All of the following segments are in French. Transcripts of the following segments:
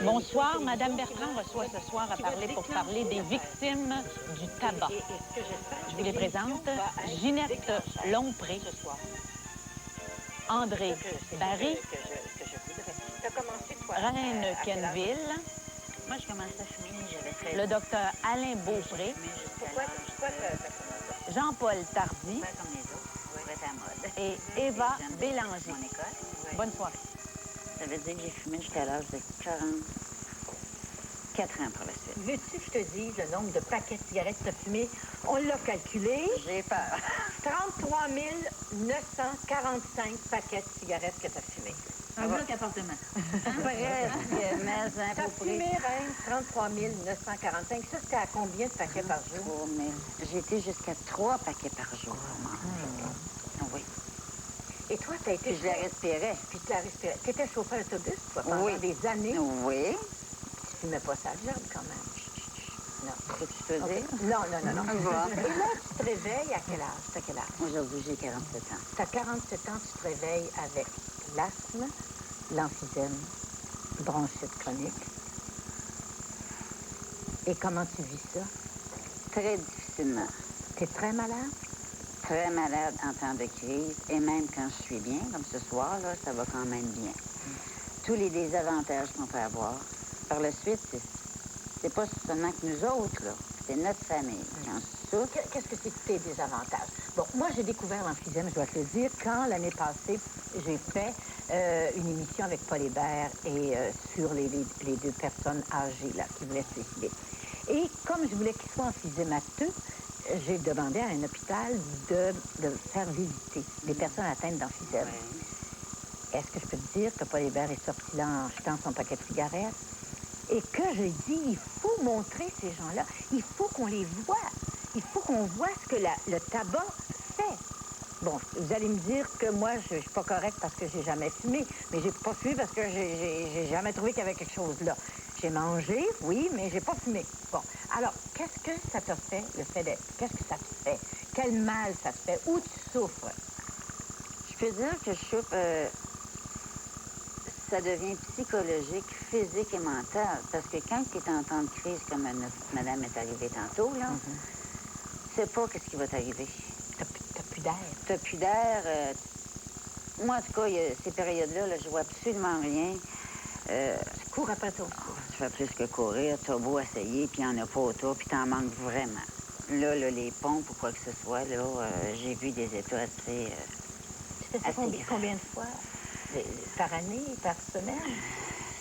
Bonsoir, Madame Bertrand reçoit ce soir pour parler des victimes du tabac. Je vous les présente. Ginette Lompré, André Barry, Reine Kenville. Moi, je commençais à fumer, j'avais 13 ans. Le docteur Alain Beaupré, Jean-Paul Tardy Comme les autres, pour être à mode. et Eva Bélanger. Mon école. Bonne soirée. Ça veut dire que j'ai fumé jusqu'à l'âge de 44 ans par la suite. Veux-tu que je te dise le nombre de paquets de cigarettes que tu as fumé? On l'a calculé. J'ai peur. 33 945 paquets de cigarettes que tu as fumé. Un bloc appartement. Presque, mais un Tu as peu près. fumé, Reine, 33 945. Ça, c'était à combien de paquets par jour? 3 000. J'ai été jusqu'à 3 paquets par jour. Oui. Et toi, tu as été... Puis je la respirais. Puis tu l'as respiré. Tu étais chauffeur d'autobus, toi, pendant Oui. des années. Oui. Tu fumais pas ça job, quand même. Non. Qu'est-ce que tu peux Ok. dire? Non. Bon. Et là, tu te réveilles à quel âge? T'as quel âge? Aujourd'hui, j'ai 47 ans. T'as 47 ans, tu te réveilles avec l'asthme, l'emphysème, bronchite chronique. Et comment tu vis ça? Très difficilement. T'es très malade? Très malade en temps de crise. Et même quand je suis bien, comme ce soir, là, ça va quand même bien. Tous les désavantages qu'on peut avoir. Par la suite, c'est pas seulement que nous autres, là. C'est notre famille qui en souffre. Qu'est-ce que c'est tes désavantages? Bon, moi, j'ai découvert l'emphysème, je dois te le dire, quand l'année passée, j'ai fait une émission avec Paul Hébert et sur les deux personnes âgées là, qui voulaient se suicider. Et comme je voulais qu'ils soient emphysémateux, j'ai demandé à un hôpital de faire visiter des personnes atteintes d'emphysème. Ouais. Est-ce que je peux te dire que Paul Hébert est sorti là en jetant son paquet de cigarettes? Et que j'ai dit, il faut montrer ces gens-là. Il faut qu'on les voie. Il faut qu'on voit ce que le tabac fait. Bon, vous allez me dire que moi, je suis pas correcte parce que j'ai jamais fumé. Mais j'ai pas fumé parce que j'ai jamais trouvé qu'il y avait quelque chose là. J'ai mangé, oui, mais j'ai pas fumé. Bon, alors, qu'est-ce que ça t'a fait, le fait d'être... Qu'est-ce que ça te fait? Quel mal ça te fait? Où tu souffres? Je peux dire que je souffre... ça devient psychologique, physique et mental. Parce que quand tu es en temps de crise, comme madame est arrivée tantôt, là, tu sais pas qu'est-ce qui va t'arriver. T'as plus d'air. T'as plus d'air. Moi, en tout cas, il y a ces périodes-là, là, je vois absolument rien. Tu cours après toi. Tu fais plus que courir, t'as beau essayer, puis il n'y en a pas autour, puis t'en manques vraiment. Là, les pompes ou quoi que ce soit, là, j'ai vu des états assez... Tu fais ça combien de fois? Par année, par semaine?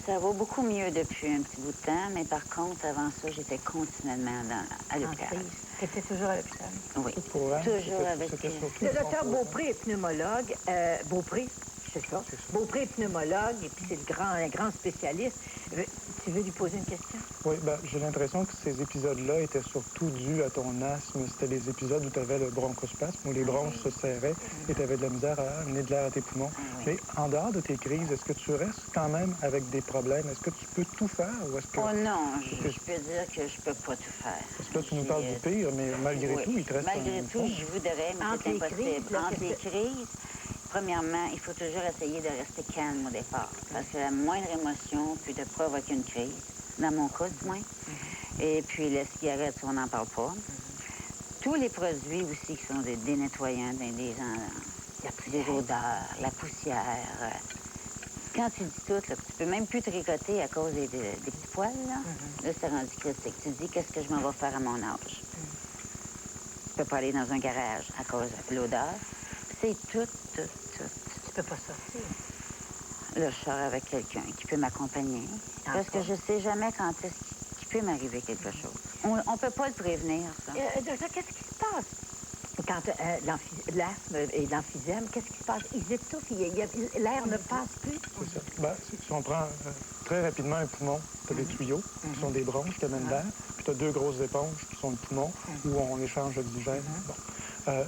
Ça va beaucoup mieux depuis un petit bout de temps, mais par contre, avant ça, j'étais continuellement à l'hôpital. Tu étais toujours à l'hôpital? Oui, Pour elle, toujours avec... Le docteur Beaupré est pneumologue. Beaupré, c'est ça? Beaupré est pneumologue, et puis c'est un grand spécialiste. Tu veux lui poser une question? Oui, ben, j'ai l'impression que ces épisodes-là étaient surtout dus à ton asthme. C'était les épisodes où tu avais le bronchospasme, où les bronches se serraient et tu avais de la misère à amener de l'air à tes poumons. Mais en dehors de tes crises, est-ce que tu restes quand même avec des problèmes? Est-ce que tu peux tout faire ou est-ce que... Oh non, je peux dire que je peux pas tout faire. Parce que là, tu nous parles du pire, mais malgré tout, il te reste Malgré un tout, fond. je voudrais, mais Entre c'est les crises, impossible. là, Entre les crises, premièrement, il faut toujours essayer de rester calme au départ. Parce que la moindre émotion peut te provoquer une crise. Dans mon cas, du moins. Et puis, la cigarette, on n'en parle pas. Tous les produits aussi qui sont des nettoyants, des odeurs, la poussière. Quand tu dis tout, là, tu peux même plus tricoter à cause des petits poils, là. Là, c'est rendu critique. Tu dis, qu'est-ce que je m'en vais faire à mon âge? Tu peux pas aller dans un garage à cause de l'odeur. C'est tout. Tu peux pas sortir. Là, je sors avec quelqu'un qui peut m'accompagner. Parce que je sais jamais quand est-ce qu'il peut m'arriver quelque chose. On peut pas le prévenir, ça. Docteur, qu'est-ce qui se passe? Quand l'asthme et l'emphysème, qu'est-ce qui se passe? Ils étouffent, l'air ne passe plus. C'est ça. Ben, si on prend très rapidement un poumon, tu as des tuyaux, qui sont des bronches qui amènent l'air, puis tu as deux grosses éponges qui sont le poumon, où on échange l'oxygène. Bon.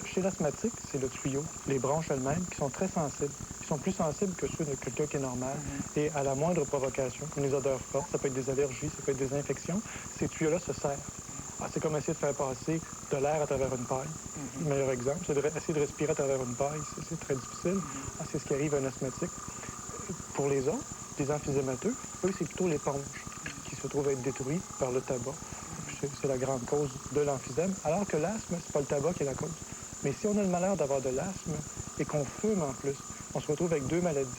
Chez l'asthmatique, c'est le tuyau, les bronches elles-mêmes, qui sont très sensibles. Qui sont plus sensibles que ceux de quelqu'un qui est normal. Et à la moindre provocation, comme les odeurs fortes, ça peut être des allergies, ça peut être des infections, ces tuyaux-là se serrent. C'est comme essayer de faire passer de l'air à travers une paille. Le meilleur exemple, c'est d'essayer de respirer à travers une paille. C'est très difficile. C'est ce qui arrive à un asthmatique. Pour les autres, des emphysémateux, eux, c'est plutôt l'éponge qui se trouve être détruite par le tabac. C'est la grande cause de l'emphysème, alors que l'asthme, c'est pas le tabac qui est la cause. Mais si on a le malheur d'avoir de l'asthme et qu'on fume en plus, on se retrouve avec deux maladies.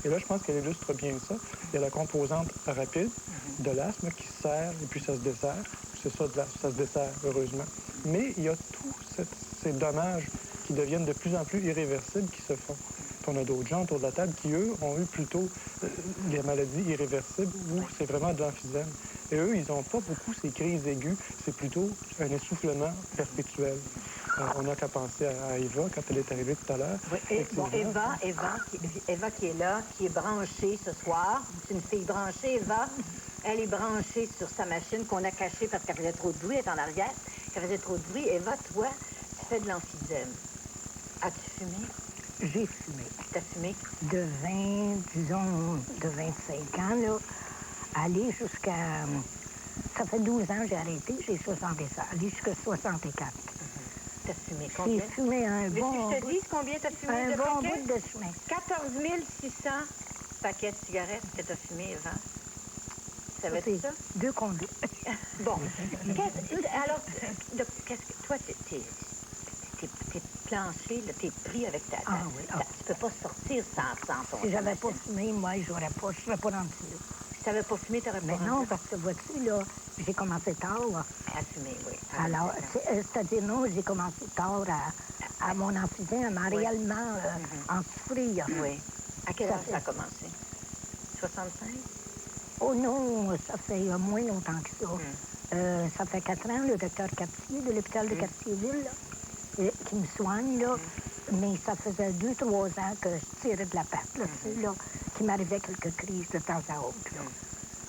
Et là, je pense qu'elle illustre bien ça. Il y a la composante rapide de l'asthme qui se serre et puis ça se dessert. C'est ça, ça se dessert, heureusement. Mais il y a tous ces dommages qui deviennent de plus en plus irréversibles qui se font. Puis on a d'autres gens autour de la table qui, eux, ont eu plutôt les maladies irréversibles où c'est vraiment de l'emphysème. Et eux, ils n'ont pas beaucoup ces crises aiguës. C'est plutôt un essoufflement perpétuel. On n'a qu'à penser à Eva quand elle est arrivée tout à l'heure. Oui, bon, Eva qui est là, qui est branchée ce soir. C'est une fille branchée, Eva. Elle est branchée sur sa machine qu'on a cachée parce qu'elle faisait trop de bruit, elle est en arrière. Elle faisait trop de bruit. Eva, toi, tu fais de l'emphysème. As-tu fumé? J'ai fumé. Tu as fumé? De 20, disons, de 25 ans, là, aller jusqu'à... Ça fait 12 ans que j'ai arrêté, j'ai 67, aller jusqu'à 64. Tu as fumé J'ai combien? fumé un Mais bon... si je te dis combien tu as fumé un de bon paquets? bout de chemin. 14 600 paquets de cigarettes que tu as fumé, Eva. Savais-tu ça? 2 condos. Bon. Alors, qu'est-ce que... Toi, t'es planché, là, t'es pris avec ta... Ah oui, ah. Tu peux pas sortir sans ton... Si j'avais pas fumé, moi, je serais pas rendu là. Si t'avais pas fumé, t'aurais pas Mais non, rendu parce que vois-tu, là, j'ai commencé tard. à fumer, oui. Alors, c'est-à-dire, non, j'ai commencé tard à mon emphysème, à réellement en souffrir. Oui. À quel Ça âge fait- ça a commencé? 65? Oh non, ça fait moins longtemps que ça. Ça fait 4 ans, le docteur Cartier, de l'hôpital de Cartierville, là, qui me soigne, là. Mais ça faisait 2-3 ans que je tirais de la patte, là, tu sais, là, qu'il m'arrivait quelques crises de temps à autre, là.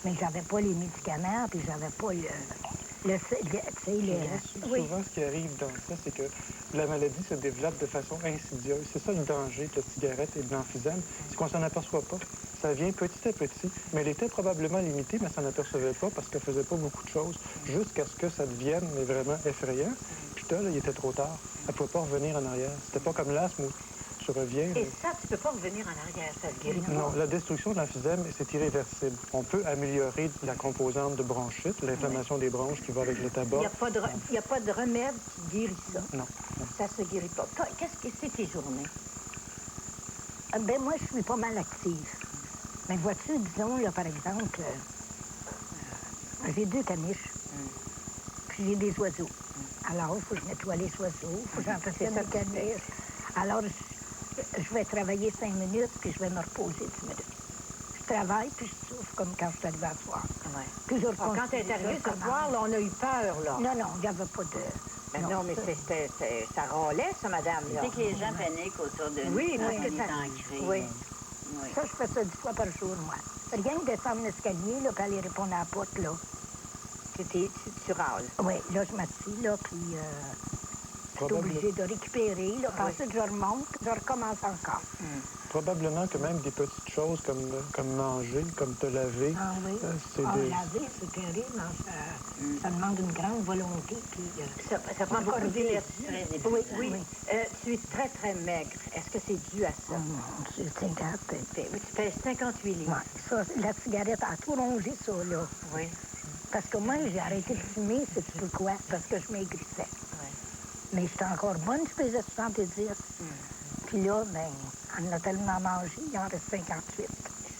Mais j'avais pas les médicaments, puis j'avais pas tu sais, Souvent, ce qui arrive dans ça, c'est que la maladie se développe de façon insidieuse. C'est ça le danger de la cigarette et de l'emphysème, c'est qu'on s'en aperçoit pas. Ça vient petit à petit, mais elle était probablement limitée, mais ça n'en apercevait pas parce qu'elle faisait pas beaucoup de choses, jusqu'à ce que ça devienne mais vraiment effrayant. Puis là, il était trop tard. Elle ne pouvait pas revenir en arrière. C'était pas comme l'asthme où tu reviens. Et ça, tu peux pas revenir en arrière, ça se guérit pas. Non, la destruction de l'emphysème, c'est irréversible. On peut améliorer la composante de bronchite, l'inflammation des bronches qui va avec le Il tabac. n'y a pas de remède qui guérit ça. Non. Ça se guérit pas. Toi, qu'est-ce que c'est tes journées? Ben moi, je suis pas mal active. Mais vois-tu, disons, là, par exemple, j'ai 2 caniches, puis j'ai des oiseaux. Alors, il faut que je nettoie les oiseaux, il faut que j'entretienne les caniches. Alors, je vais travailler 5 minutes, puis je vais me reposer 10 minutes. Je travaille, puis je souffre comme quand je suis arrivée à soir. Ouais. Puis je Quand tu es arrivée ce soir, là, on a eu peur, là. Non, non, il n'y avait pas de... Ben non, mais ça râlait, ça, madame, Tu là. sais que les gens paniquent autour de nous. Oui, quand parce on que est ça- ancré. oui. Oui. Ça, je fais ça 10 fois par jour, moi. Rien que descendre l'escalier, là, puis aller répondre à la porte, là. Tu râles. Oui, là, je m'assis, là, puis je suis Probable- obligée de récupérer, là, puis ensuite, je remonte, je recommence encore. Probablement que même des petites choses comme manger, comme te laver, Ah oui? c'est Ah, des... laver, c'est terrible, hein, ça demande une grande volonté, puis... Ça prend beaucoup d'énergie. Très Oui, épuisant. oui. Tu es très, très maigre. Est-ce que c'est dû à ça? Oh mon Dieu, c'est grave. Tu pèses 58 livres. Ouais, ça, la cigarette a tout rongé, ça, là. Oui. Parce que moi, j'ai arrêté de fumer, c'est pourquoi? Parce que je maigrissais. Oui. Mais j'étais encore bonne, je pesais 70. Puis là, ben, on a tellement mangé, il en reste 58.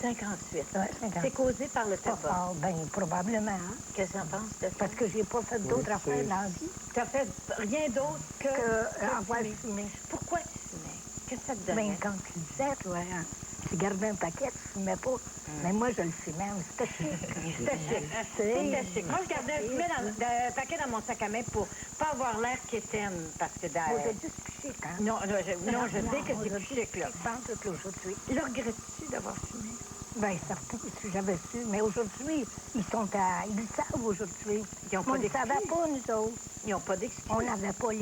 58. Ouais, 58. C'est causé par le Pas tabac. fort, ben, probablement, hein, Qu'est-ce que tu en penses de ça? parce que j'ai pas fait d'autres Oui, affaires c'est- dans la vie Tu n'as fait rien d'autre que avoir fumer. fumé. Pourquoi tu fumais? Qu'est-ce que ça te Ben, donnait? quand tu disais, toi, hein, tu gardais un paquet, tu fumais pas. Mais moi, je le fumais, mais c'était chic. C'était chic. C'était chic. Moi, je gardais un paquet dans mon sac à main pour pas avoir l'air quétaine, parce que dans... Aujourd'hui, c'est plus chic, hein? Non, je sais que c'est plus chic, là. Pas tout aujourd'hui. Le regrettes-tu d'avoir fumé? Bien, certain, si j'avais su. Mais aujourd'hui, ils savent aujourd'hui. Ils ont pas On ne d'excuses. savait pas, nous autres. Ils n'ont pas d'excuses. On n'avait pas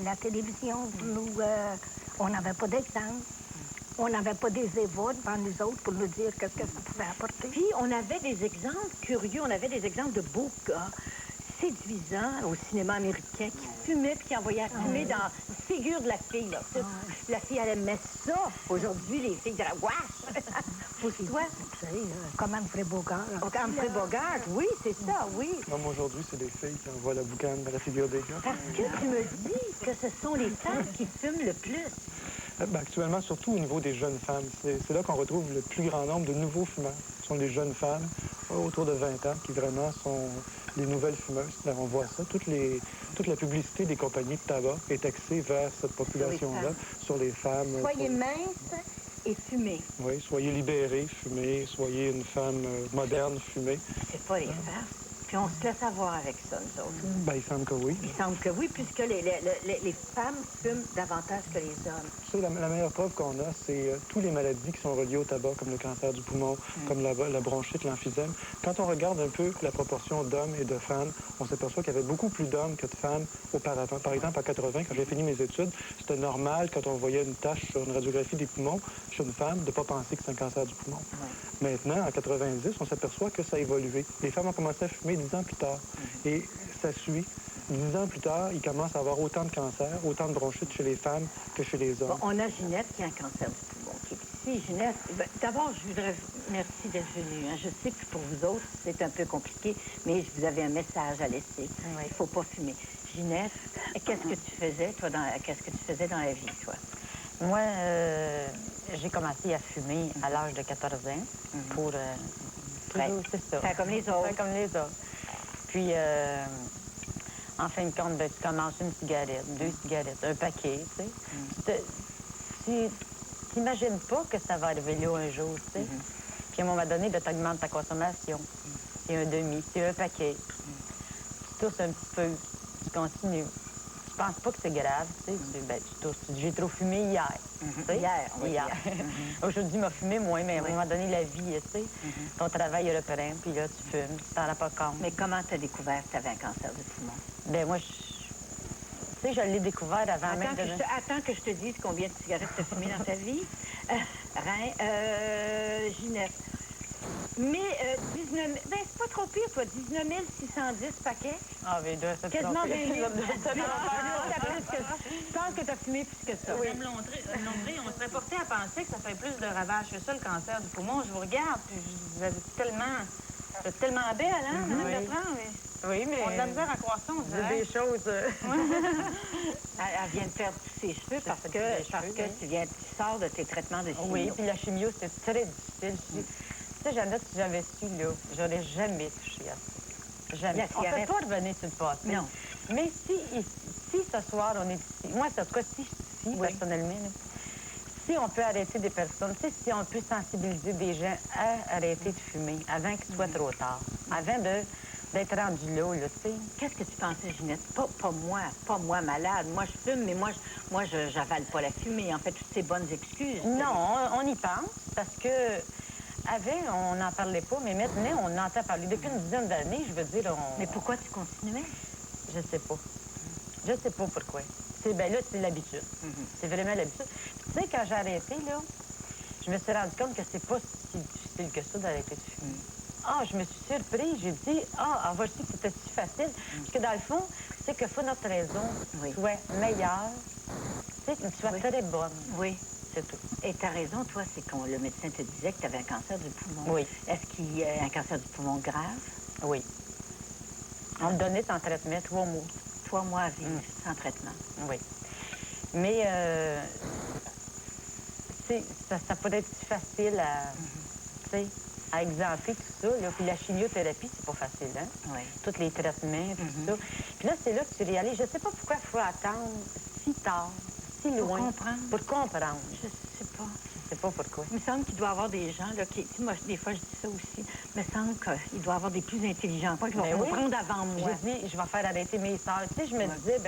la télévision pour nous... on n'avait pas d'exemple. On n'avait pas des évôts devant nous autres pour nous dire qu'est-ce que ça pouvait apporter. Puis, on avait des exemples curieux, on avait des exemples de beaux gars. séduisant au cinéma américain, qui fumait puis qui envoyait à fumer dans la figure de la fille. Là. La fille, elle aimait ça. Aujourd'hui, les filles diraient « Wesh! » Pousse-toi. Tu sais, comme Humphrey Bogart. Humphrey Bogart, oui, c'est ça, oui. Comme aujourd'hui, c'est des filles qui envoient la boucane dans la figure des gars. Parce que tu me dis que ce sont les femmes qui fument le plus. Ben, actuellement, surtout au niveau des jeunes femmes. C'est là qu'on retrouve le plus grand nombre de nouveaux fumeurs. Ce sont des jeunes femmes autour de 20 ans qui vraiment sont les nouvelles fumeuses. Là, on voit ça. Toute la publicité des compagnies de tabac est axée vers cette population-là, sur les femmes. Soyez mince et fumez. Oui, soyez libérés, fumez. Soyez une femme moderne, fumée. C'est pas les femmes. Puis on se laisse avoir avec ça, nous autres. Ben, il semble que oui. Il semble que oui, puisque les femmes fument davantage que les hommes. Tu sais, la meilleure preuve qu'on a, c'est tous les maladies qui sont reliées au tabac, comme le cancer du poumon, comme la bronchite, l'emphysème. Quand on regarde un peu la proportion d'hommes et de femmes, on s'aperçoit qu'il y avait beaucoup plus d'hommes que de femmes auparavant. Par exemple, en 80, quand j'ai fini mes études, c'était normal, quand on voyait une tache sur une radiographie des poumons chez une femme, de ne pas penser que c'est un cancer du poumon. Maintenant, en 90, on s'aperçoit que ça a évolué. Les femmes ont commencé à fumer 10 ans plus tard. Et ça suit. 10 ans plus tard, il commence à avoir autant de cancers, autant de bronchites chez les femmes que chez les hommes. Bon, on a Ginette qui a un cancer du poumon, qui est ici. Ginette, d'abord, je voudrais... Merci d'être venue. Hein. Je sais que pour vous autres, c'est un peu compliqué, mais vous avez un message à laisser. Il ne faut pas fumer. Ginette, qu'est-ce que tu faisais, toi, qu'est-ce que tu faisais dans la vie, toi? Moi, j'ai commencé à fumer à l'âge de 14 ans pour... c'est ça. Faire comme les autres. Faire comme les autres. Puis, en fin de compte, ben, tu commences une cigarette, 2 cigarettes, un paquet, tu sais. Tu t'imagines pas que ça va arriver là un jour, tu sais. Puis, à un moment donné, tu augmentes ta consommation. C'est un demi, c'est un paquet. Tu tousses un petit peu, tu continues. Tu penses pas que c'est grave, tu sais. Ben, tu tousses. J'ai trop fumé hier. Hier, oui. Hier. Aujourd'hui, il m'a fumé moins, mais à un moment donné, la vie, tu sais, ton travail reprend, puis là, tu fumes, tu t'en rends pas compte. Mais comment tu as découvert que tu avais un cancer du poumon? Ben moi, tu sais, je l'ai découvert avant même de... Attends que je te dise combien de cigarettes tu as fumé dans ta vie. Ginette. Mais 19... Ben, c'est pas trop pire, toi. 19 610 paquets. Ah, mais deux, c'est quasiment 20 000. Je pense que tu as fumé plus que ça. Oui. Madame Londré, on serait porté à penser que ça fait plus de ravages que ça, le cancer du poumon. Je vous regarde, puis vous êtes tellement belle, hein, Madame Bertrand? Oui, mais... On a de la misère à croire ça, on dirait. Des choses... Elle vient de perdre tous ses cheveux parce que tu sors de tes traitements de chimio. Oui, puis la chimio, c'est très difficile. Tu sais, Jeannette, si j'avais su, là, j'aurais jamais touché à ça. Jamais. On ne peut pas revenir sur le passé. Non. Mais si ce soir, on est ici, moi, en tout cas, si je suis ici, personnellement, là, si on peut arrêter des personnes, tu sais, si on peut sensibiliser des gens à arrêter de fumer avant qu'il soit trop tard, avant d'être rendu là, tu sais. Qu'est-ce que tu pensais, Ginette? Pas moi malade. Moi, je fume, mais moi, j'avale pas la fumée. En fait, toutes ces bonnes excuses. Non, on y pense, parce que avant, on n'en parlait pas, mais maintenant, on entend parler. Depuis une dizaine d'années, je veux dire, Mais pourquoi tu continuais? Je sais pas. Je sais pas pourquoi. Ben là, c'est l'habitude. C'est vraiment l'habitude. Tu sais, quand j'ai arrêté, là, je me suis rendu compte que c'est pas si difficile que ça d'arrêter de fumer. Ah, je me suis surprise. J'ai dit, vois-tu que c'était si facile? Parce que dans le fond, c'est que faut notre raison soit meilleure, tu sais, que tu sois très bonne. Oui. C'est tout. Et tu as raison, toi, c'est que le médecin te disait que tu avais un cancer du poumon. Oui. Est-ce qu'il y a un cancer du poumon grave? Oui. On me donnait sans traitement 3 mois. 3 mois à vivre sans traitement. Oui. Mais ça peut être si facile à exempler tout ça. Là. Puis la chimiothérapie, c'est pas facile, hein? Oui. Tous les traitements, tout ça. Puis là, c'est là que tu réalises. Je sais pas pourquoi il faut attendre si tard, si loin. Pour comprendre. Je sais pas. Je sais pas pourquoi. Il me semble qu'il doit y avoir des gens, là, qui... Moi, des fois, je dis ça aussi. Il me semble qu'il doit y avoir des plus intelligents, pas qui vont comprendre avant moi. Je dis, je vais faire arrêter mes sœurs. Tu sais, je me disais,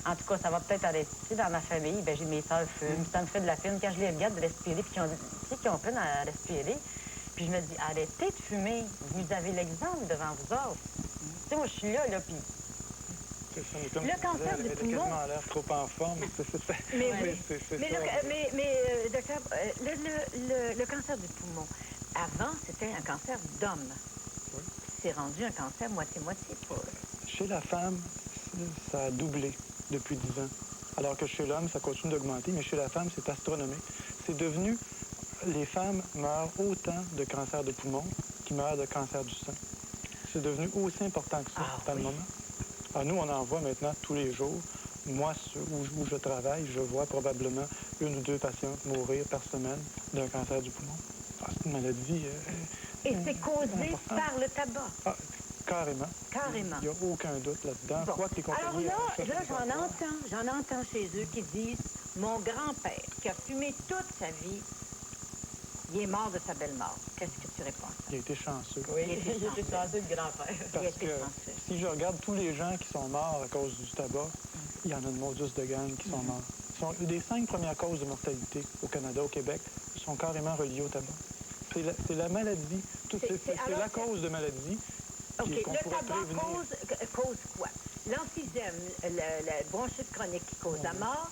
en tout cas, ça va peut-être arrêter. Tu sais, dans ma famille, j'ai mes sœurs fument. Ça me fait de la peine quand je les regarde de respirer, puis qui ont peine à respirer. Puis je me dis, arrêtez de fumer. Vous avez l'exemple devant vous autres. Tu sais, moi, je suis là, puis... Le cancer du poumon... Elle a quasiment l'air trop en forme. Mais docteur, le cancer du poumon, avant, c'était un cancer d'homme. c'est rendu un cancer moitié-moitié, Paul. Chez la femme, ça a doublé depuis 10 ans. Alors que chez l'homme, ça continue d'augmenter, mais chez la femme, c'est astronomique. C'est devenu... Les femmes meurent autant de cancer de poumon qu'ils meurent de cancer du sein. C'est devenu aussi important que ça, dans le moment. Alors, nous, on en voit maintenant tous les jours. Moi, où je travaille, je vois probablement 1 ou 2 patientes mourir par semaine d'un cancer du poumon. Ah, c'est une maladie... Et c'est causé par le tabac. Ah, carrément. Carrément. Il n'y a aucun doute là-dedans. Bon. Quoi que les compagnies... Alors là, j'en entends chez eux qui disent, mon grand-père, qui a fumé toute sa vie, il est mort de sa belle mort. Qu'est-ce que tu réponds à ça? Il a été chanceux. Oui, il était chanceux de grand-père. Parce que si je regarde tous les gens qui sont morts à cause du tabac, il y en a de modus de gang qui sont morts. Les 5 premières causes de mortalité au Canada, au Québec, sont carrément reliées au tabac. C'est la maladie. C'est la cause de maladie OK. qu'on Le pourrait tabac prévenir. cause quoi? L'emphysème, la bronchite chronique qui cause la mort,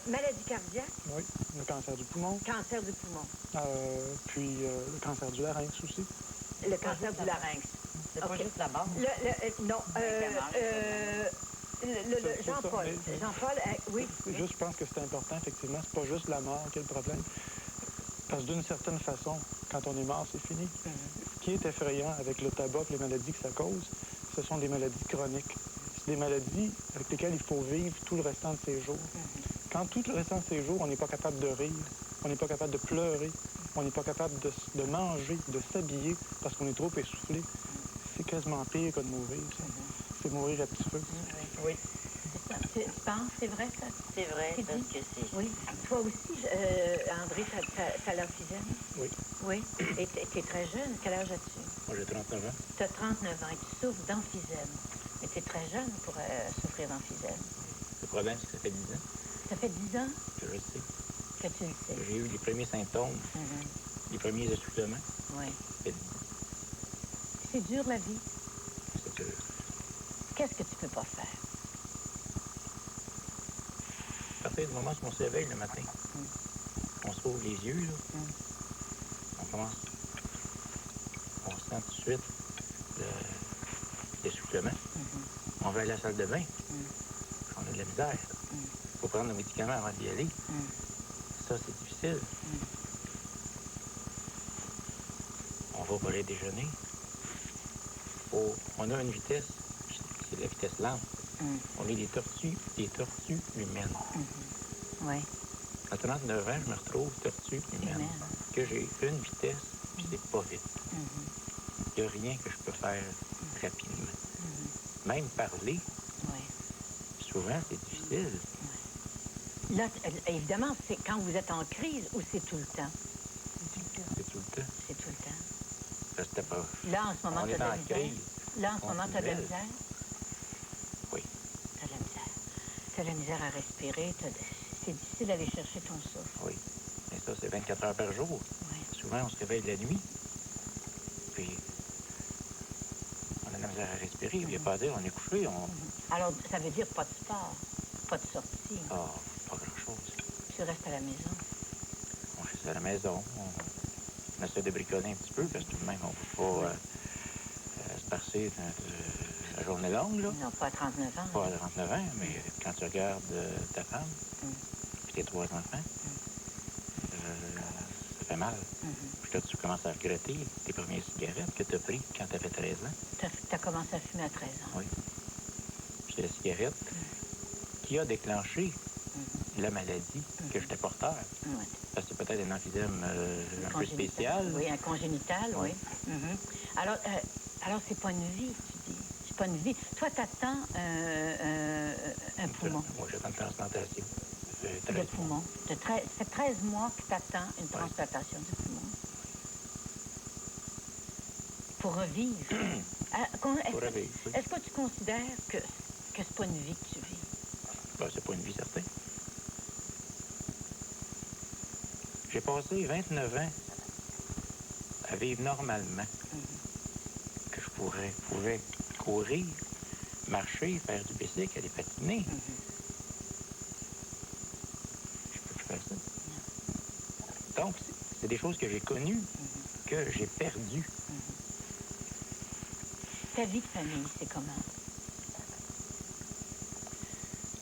maladie cardiaque, Oui, le cancer du poumon, cancer du poumon, puis le cancer du larynx aussi. le cancer du larynx. C'est pas juste la mort. Non, Jean-Paul, oui. Juste, je pense que c'est important, effectivement. C'est pas juste la mort qui est le problème. Parce que d'une certaine façon, quand on est mort, c'est fini. Ce qui est effrayant avec le tabac et les maladies que ça cause, ce sont des maladies chroniques. C'est des maladies avec lesquelles il faut vivre tout le restant de ses jours. Quand tout le restant de ses jours, on n'est pas capable de rire, on n'est pas capable de pleurer, on n'est pas capable de manger, de s'habiller parce qu'on est trop essoufflé, c'est quasiment pire que de mourir. C'est mourir à petit feu. Oui. Tu penses, c'est vrai, ça? C'est vrai, parce que c'est... Oui. Toi aussi, André, t'as l'emphysème? Oui. Oui. Et t'es très jeune. Quel âge as-tu? Moi, j'ai 39 ans. T'as 39 ans et tu souffres d'emphysème. Mais t'es très jeune pour souffrir d'emphysème. Le problème, c'est que ça fait 10 ans Ça fait 10 ans que je le sais. que tu le sais. J'ai eu les premiers symptômes, les premiers essoufflements. Oui. Ça fait 10 ans. C'est dur, la vie. C'est dur. Qu'est-ce que tu peux pas faire? À partir du moment où on s'éveille le matin, on se ouvre les yeux, là, on commence, on sent tout de suite l'essoufflement. On va à la salle de bain, on a de la misère. Il faut prendre nos médicaments avant d'y aller. Ça, c'est difficile. On va pour aller déjeuner. On a une vitesse, c'est la vitesse lente. On est des tortues humaines. Oui. À 39 ans, je me retrouve tortue humaine. Que j'ai une vitesse, puis c'est pas vite. Il n'y a rien que je peux faire rapidement. Même parler, souvent, c'est difficile. Là, évidemment, c'est quand vous êtes en crise ou c'est tout le temps? C'est tout le temps. C'est tout le temps. Ça, c'était pas... Là, en ce moment, On t'as est de la en misère. crise. Là, en ce moment, t'as de la Continuelle. misère? Oui. T'as de la misère. T'as de la misère à respirer. C'est difficile d'aller chercher ton souffle. Oui. Mais ça, c'est 24 heures par jour. Oui. Souvent, on se réveille de la nuit. Puis, on a de la misère à respirer. Il n'y a pas à dire, on est couché, Alors, ça veut dire pas de sport, pas de sortie. Ah, pas grand-chose. Tu restes à la maison. On fait ça à la maison. On essaie de bricoler un petit peu, parce que tout de même, on ne peut pas se passer la journée longue, là. Non, pas à 39 ans. Pas à 39 ans, mais quand tu regardes ta femme, puis tes 3 enfants, ça fait mal. Puis là, tu commences à regretter tes premières cigarettes que tu as prises quand tu avais 13 ans. T'as commencé à fumer à 13 ans. Oui. C'est la cigarette qui a déclenché la maladie que j'étais porteur. Oui. Parce que c'est peut-être un emphysème un peu spécial. Oui, un congénital, oui. Alors, c'est pas une vie, tu dis. C'est pas une vie. Toi, t'attends un poumon. Moi, j'attends une transplantation. De poumon. Ça fait 13 mois que t'attends une transplantation du poumon. Pour revivre. Pour revivre, oui. Est-ce que tu considères que c'est pas une vie que tu vis? Ben, c'est pas une vie certaine. J'ai passé 29 ans à vivre normalement. Que je pouvais courir, marcher, faire du bicycle, aller patiner. Je peux plus faire ça. Donc, c'est des choses que j'ai connues, que j'ai perdues. Ta vie de famille, c'est comment?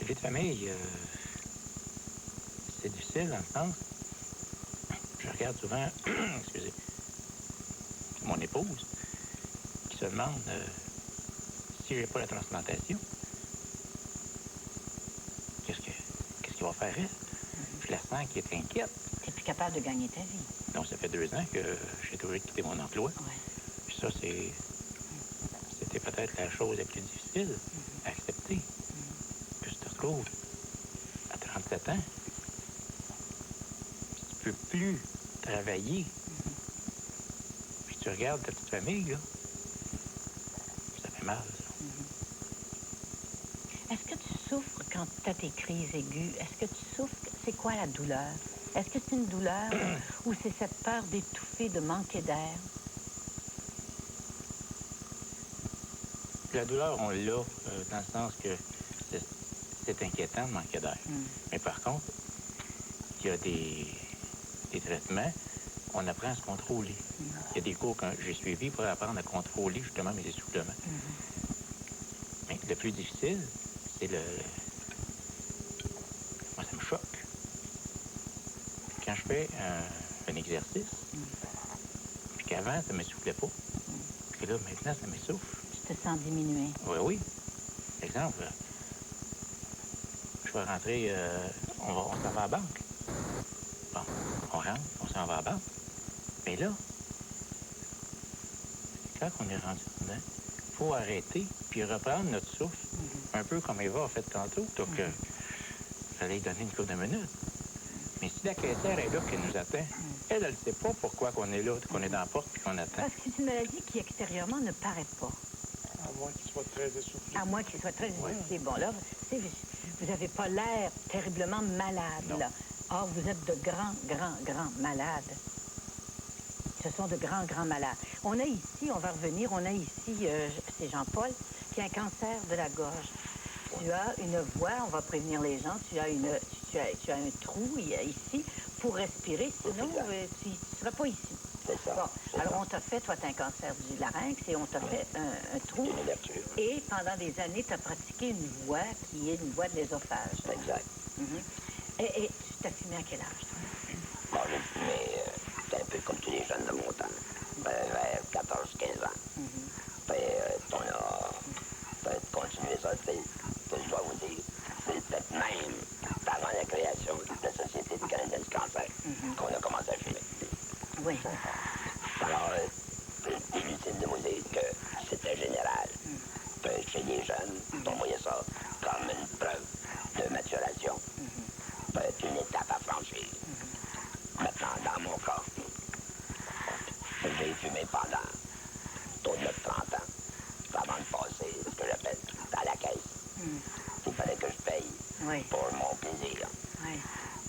La vie de famille, c'est difficile dans le sens. Je regarde souvent, excusez, mon épouse qui se demande si j'ai pas la transplantation, qu'est-ce qu'il va faire elle? Je la sens qui est inquiète. Tu n'es plus capable de gagner ta vie. Donc, ça fait 2 ans que j'ai toujours quitté mon emploi. Ouais. Puis ça, c'était peut-être la chose la plus difficile à accepter. Que tu te retrouves à 37 ans, puis tu peux plus travailler. Puis tu regardes ta petite famille, là, ça fait mal, ça. Est-ce que tu souffres quand tu as tes crises aiguës? Est-ce que tu souffres? C'est quoi la douleur? Est-ce que c'est une douleur ou c'est cette peur d'étouffer, de manquer d'air? La douleur, on l'a dans le sens que c'est inquiétant de manquer d'air. Mais par contre, il y a des traitements, on apprend à se contrôler. Il y a des cours que j'ai suivis pour apprendre à contrôler justement mes essoufflements. Mais le plus difficile, c'est moi, ça me choque. Quand je fais un exercice, puis qu'avant, ça ne m'essoufflait pas, puis là, maintenant, ça m'essouffle. Tu te sens diminué. Oui, oui. Exemple, je vais rentrer, on s'en va à la banque. Bon, on rentre, on s'en va à la banque. Mais là, quand on est rendu dedans, il faut arrêter puis reprendre notre souffle, un peu comme Eva a fait tantôt. Donc, j'allais lui donner une couple de minutes. Mais si la caissière est là, qu'elle nous attend, elle ne sait pas pourquoi qu'on est là, qu'on est dans la porte puis qu'on attend. Parce que c'est une maladie qui, extérieurement, ne paraît pas. À moins qu'il soit très essoufflé. À moins qu'il soit très essoufflé. Bon, là, vous n'avez pas l'air terriblement malade, Non. là. Or, vous êtes de grands malades. Ce sont de grands malades. On a ici, on va revenir, on a ici, c'est Jean-Paul, qui a un cancer de la gorge. Tu as une voix, on va prévenir les gens, tu as un trou ici pour respirer, sinon tu ne seras pas ici. C'est ça. Bon, alors on t'a fait, toi, tu as un cancer du larynx et on t'a fait un trou. Une ouverture. Et pendant des années, tu as pratiqué une voix qui est une voix de l'ésophage. Exact. Et tu t'as fumé à quel âge, toi? Bon, j'ai fumé, c'est un peu comme tous les jeunes de mon temps, vers 14-15 ans. Puis, on a continué ça, je dois vous dire, c'est peut-être même avant la création de la Société canadienne du cancer qu'on a commencé à fumer. Oui. Alors, c'est inutile de vous dire que c'était général. Chez les jeunes, on voyait ça comme une preuve de maturation. Une étape à franchir. Maintenant, dans mon cas, j'ai fumé pendant autour de 30 ans avant de passer ce que j'appelle à la caisse. Il fallait que je paye pour mon plaisir.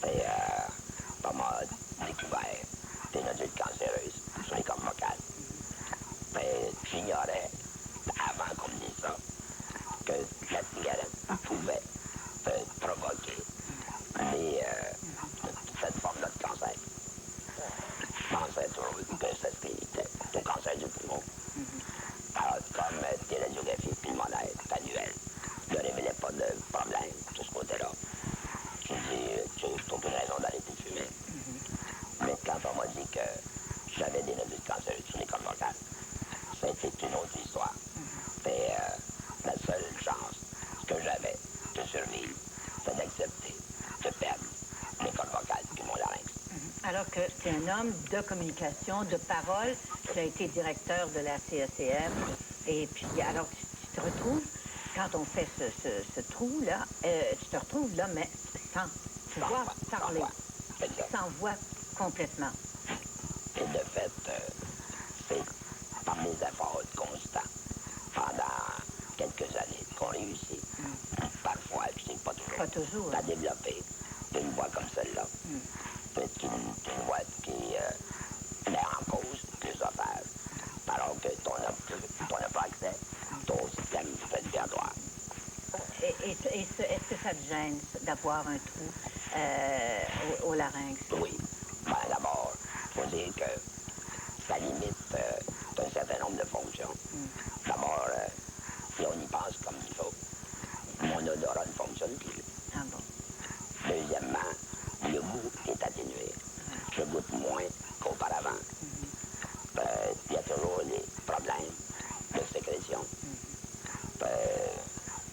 Et on m'a découvert des nodules cancéreuses sur les cordes vocales. J'ignorais, avant qu'on me dise ça, que la cigarette pouvait provoquer cette forme-là de cancer. Je pensais toujours que c'était le cancer du poumon. Alors, comme tes radiographies pulmonaires annuelles ne révélaient pas de problème de ce côté-là, j'ai dit, tu n'as aucune raison d'arrêter de fumer. Mais quand on m'a dit que j'avais des nodules cancéreux sur les cordes vocales, c'était une autre histoire. Et la seule chance que j'avais de survivre, c'est d'accepter de perdre les cordes vocales puis mon larynx. Alors que tu es un homme de communication, de parole, tu as été directeur de la CECM, et puis alors tu te retrouves, quand on fait ce trou-là, tu te retrouves là, mais sans pouvoir parler, sans voix complètement. Et de fait, c'est par mes efforts constants, pendant quelques années, qu'on réussit. Parfois, je ne sais pas toujours, à développer une voix comme celle-là. C'est une voix qui met en cause l'œsophage, alors que tu n'as pas accès au système respiratoire. Est-ce que ça te gêne d'avoir un trou au larynx? Oui. Ben, d'abord, il faut dire que ça limite un certain nombre de fonctions. D'abord, puis on y pense comme il faut, mon odorat ne fonctionne plus. Ah bon? Deuxièmement, le goût est atténué. Je goûte moins qu'auparavant. Il y a toujours des problèmes de sécrétion.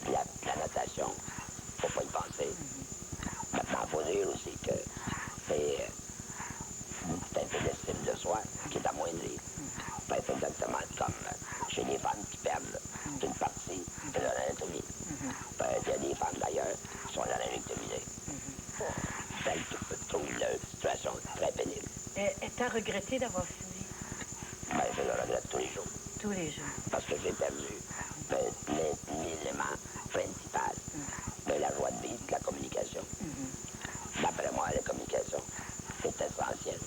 La natation, il ne faut pas y penser. Maintenant, il faut dire aussi que c'est un peu d'estime de soi qui est amoindri. C'est exactement comme chez les femmes qui perdent une partie de leur anatomie. Il y a des femmes d'ailleurs qui sont laryngectomisées. Je trouve la situation très pénible. T'as regretté d'avoir fumé? Je le regrette tous les jours. Tous les jours. Parce que j'ai perdu l'élément principal de la joie de vivre, de la communication. D'après moi, la communication, c'est essentiel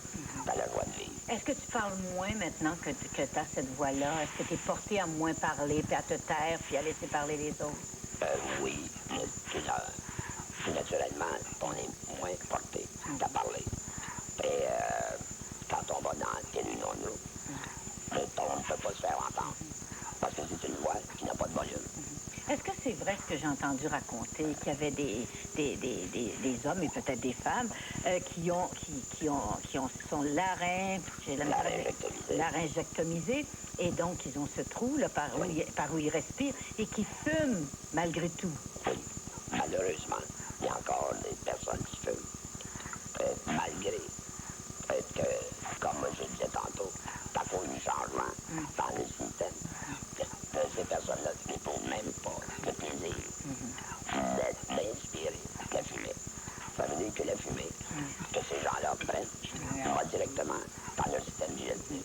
dans la joie de vivre. Est-ce que tu parles moins maintenant que tu as cette voix-là? Est-ce que tu es porté à moins parler, puis à te taire, puis à laisser parler les autres? Oui, mais tout naturellement, on est moins porté à parler. Et quand on va dans une réunion, le ton ne peut pas se faire entendre. Parce que c'est une voix qui n'a pas de volume. Est-ce que c'est vrai ce que j'ai entendu raconter, qu'il y avait des hommes et peut-être des femmes qui sont laryngectomisés et donc ils ont ce trou là, par où ils respirent et qui fument malgré tout? Oui, malheureusement, il y a encore des personnes qui fument. Malgré que, comme je disais tantôt, à cause du changement dans le système, ces personnes-là n'éprouvent même pas le plaisir d'inspirer la fumée. Ça veut dire que la fumée que ces gens-là prennent va directement dans leur système digestif.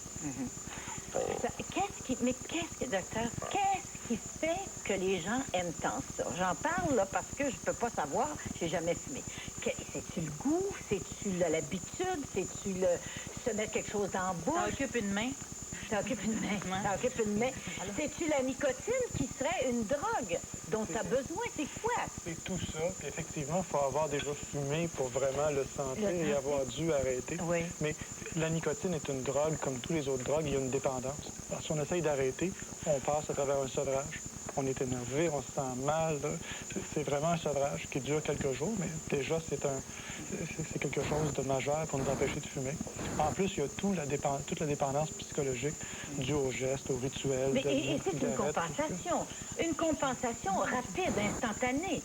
Docteur, qu'est-ce qui fait que les gens aiment tant ça? J'en parle là parce que je peux pas savoir, j'ai jamais fumé. C'est-tu le goût? C'est-tu l'habitude? C'est-tu se mettre quelque chose dans la bouche? Ça occupe une main. Ça occupe une main. Ouais. Ça occupe une main. C'est-tu la nicotine qui serait une drogue dont tu as besoin? C'est quoi? C'est tout ça. Puis effectivement, il faut avoir déjà fumé pour vraiment le sentir et avoir dû arrêter. Oui. Mais la nicotine est une drogue, comme tous les autres drogues, il y a une dépendance. Alors, si on essaye d'arrêter, on passe à travers un sevrage. On est énervé, on se sent mal. C'est vraiment un sevrage qui dure quelques jours, mais déjà, c'est quelque chose de majeur pour nous empêcher de fumer. En plus, il y a toute la dépendance psychologique due au geste, au rituel. Et c'est une compensation. Une compensation rapide, instantanée.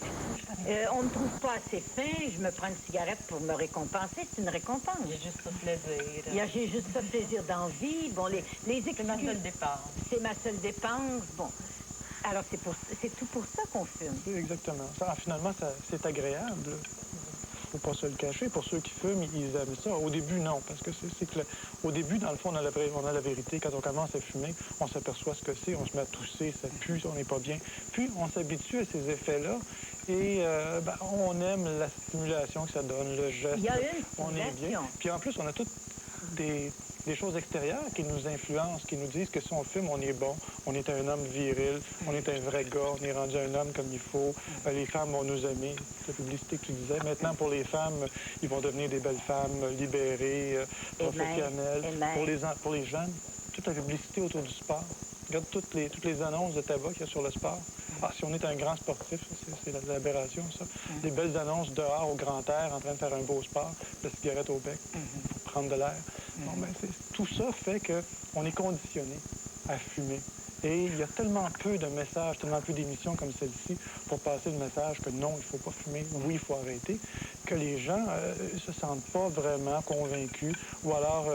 On ne trouve pas assez fin, je me prends une cigarette pour me récompenser, c'est une récompense. J'ai juste ça plaisir. J'ai juste ça plaisir d'envie. Bon, les excuses... C'est ma seule dépense. C'est ma seule dépense. Bon. Alors, c'est tout pour ça qu'on fume. Exactement. Finalement, c'est agréable. Faut pas se le cacher. Pour ceux qui fument, ils aiment ça. Au début, non, parce que au début, dans le fond, on a la vérité. Quand on commence à fumer, on s'aperçoit ce que c'est, on se met à tousser, ça pue, on n'est pas bien. Puis, on s'habitue à ces effets-là et on aime la stimulation que ça donne, le geste. Il y a une on est bien. Puis en plus, on a toutes des choses extérieures qui nous influencent, qui nous disent que si on fume, on est bon, on est un homme viril, on est un vrai gars, on est rendu un homme comme il faut, les femmes vont nous aimer, la publicité que tu disais. Maintenant, pour les femmes, ils vont devenir des belles femmes libérées, professionnelles. Pour les jeunes, toute la publicité autour du sport. Regarde toutes les annonces de tabac qu'il y a sur le sport. Si on est un grand sportif, c'est l'aberration, ça. Des belles annonces dehors, au grand air, en train de faire un beau sport, la cigarette au bec, pour prendre de l'air. Bon, tout ça fait qu'on est conditionné à fumer. Et il y a tellement peu de messages, tellement peu d'émissions comme celle-ci pour passer le message que non, il ne faut pas fumer, oui, il faut arrêter, que les gens ne se sentent pas vraiment convaincus. Ou alors,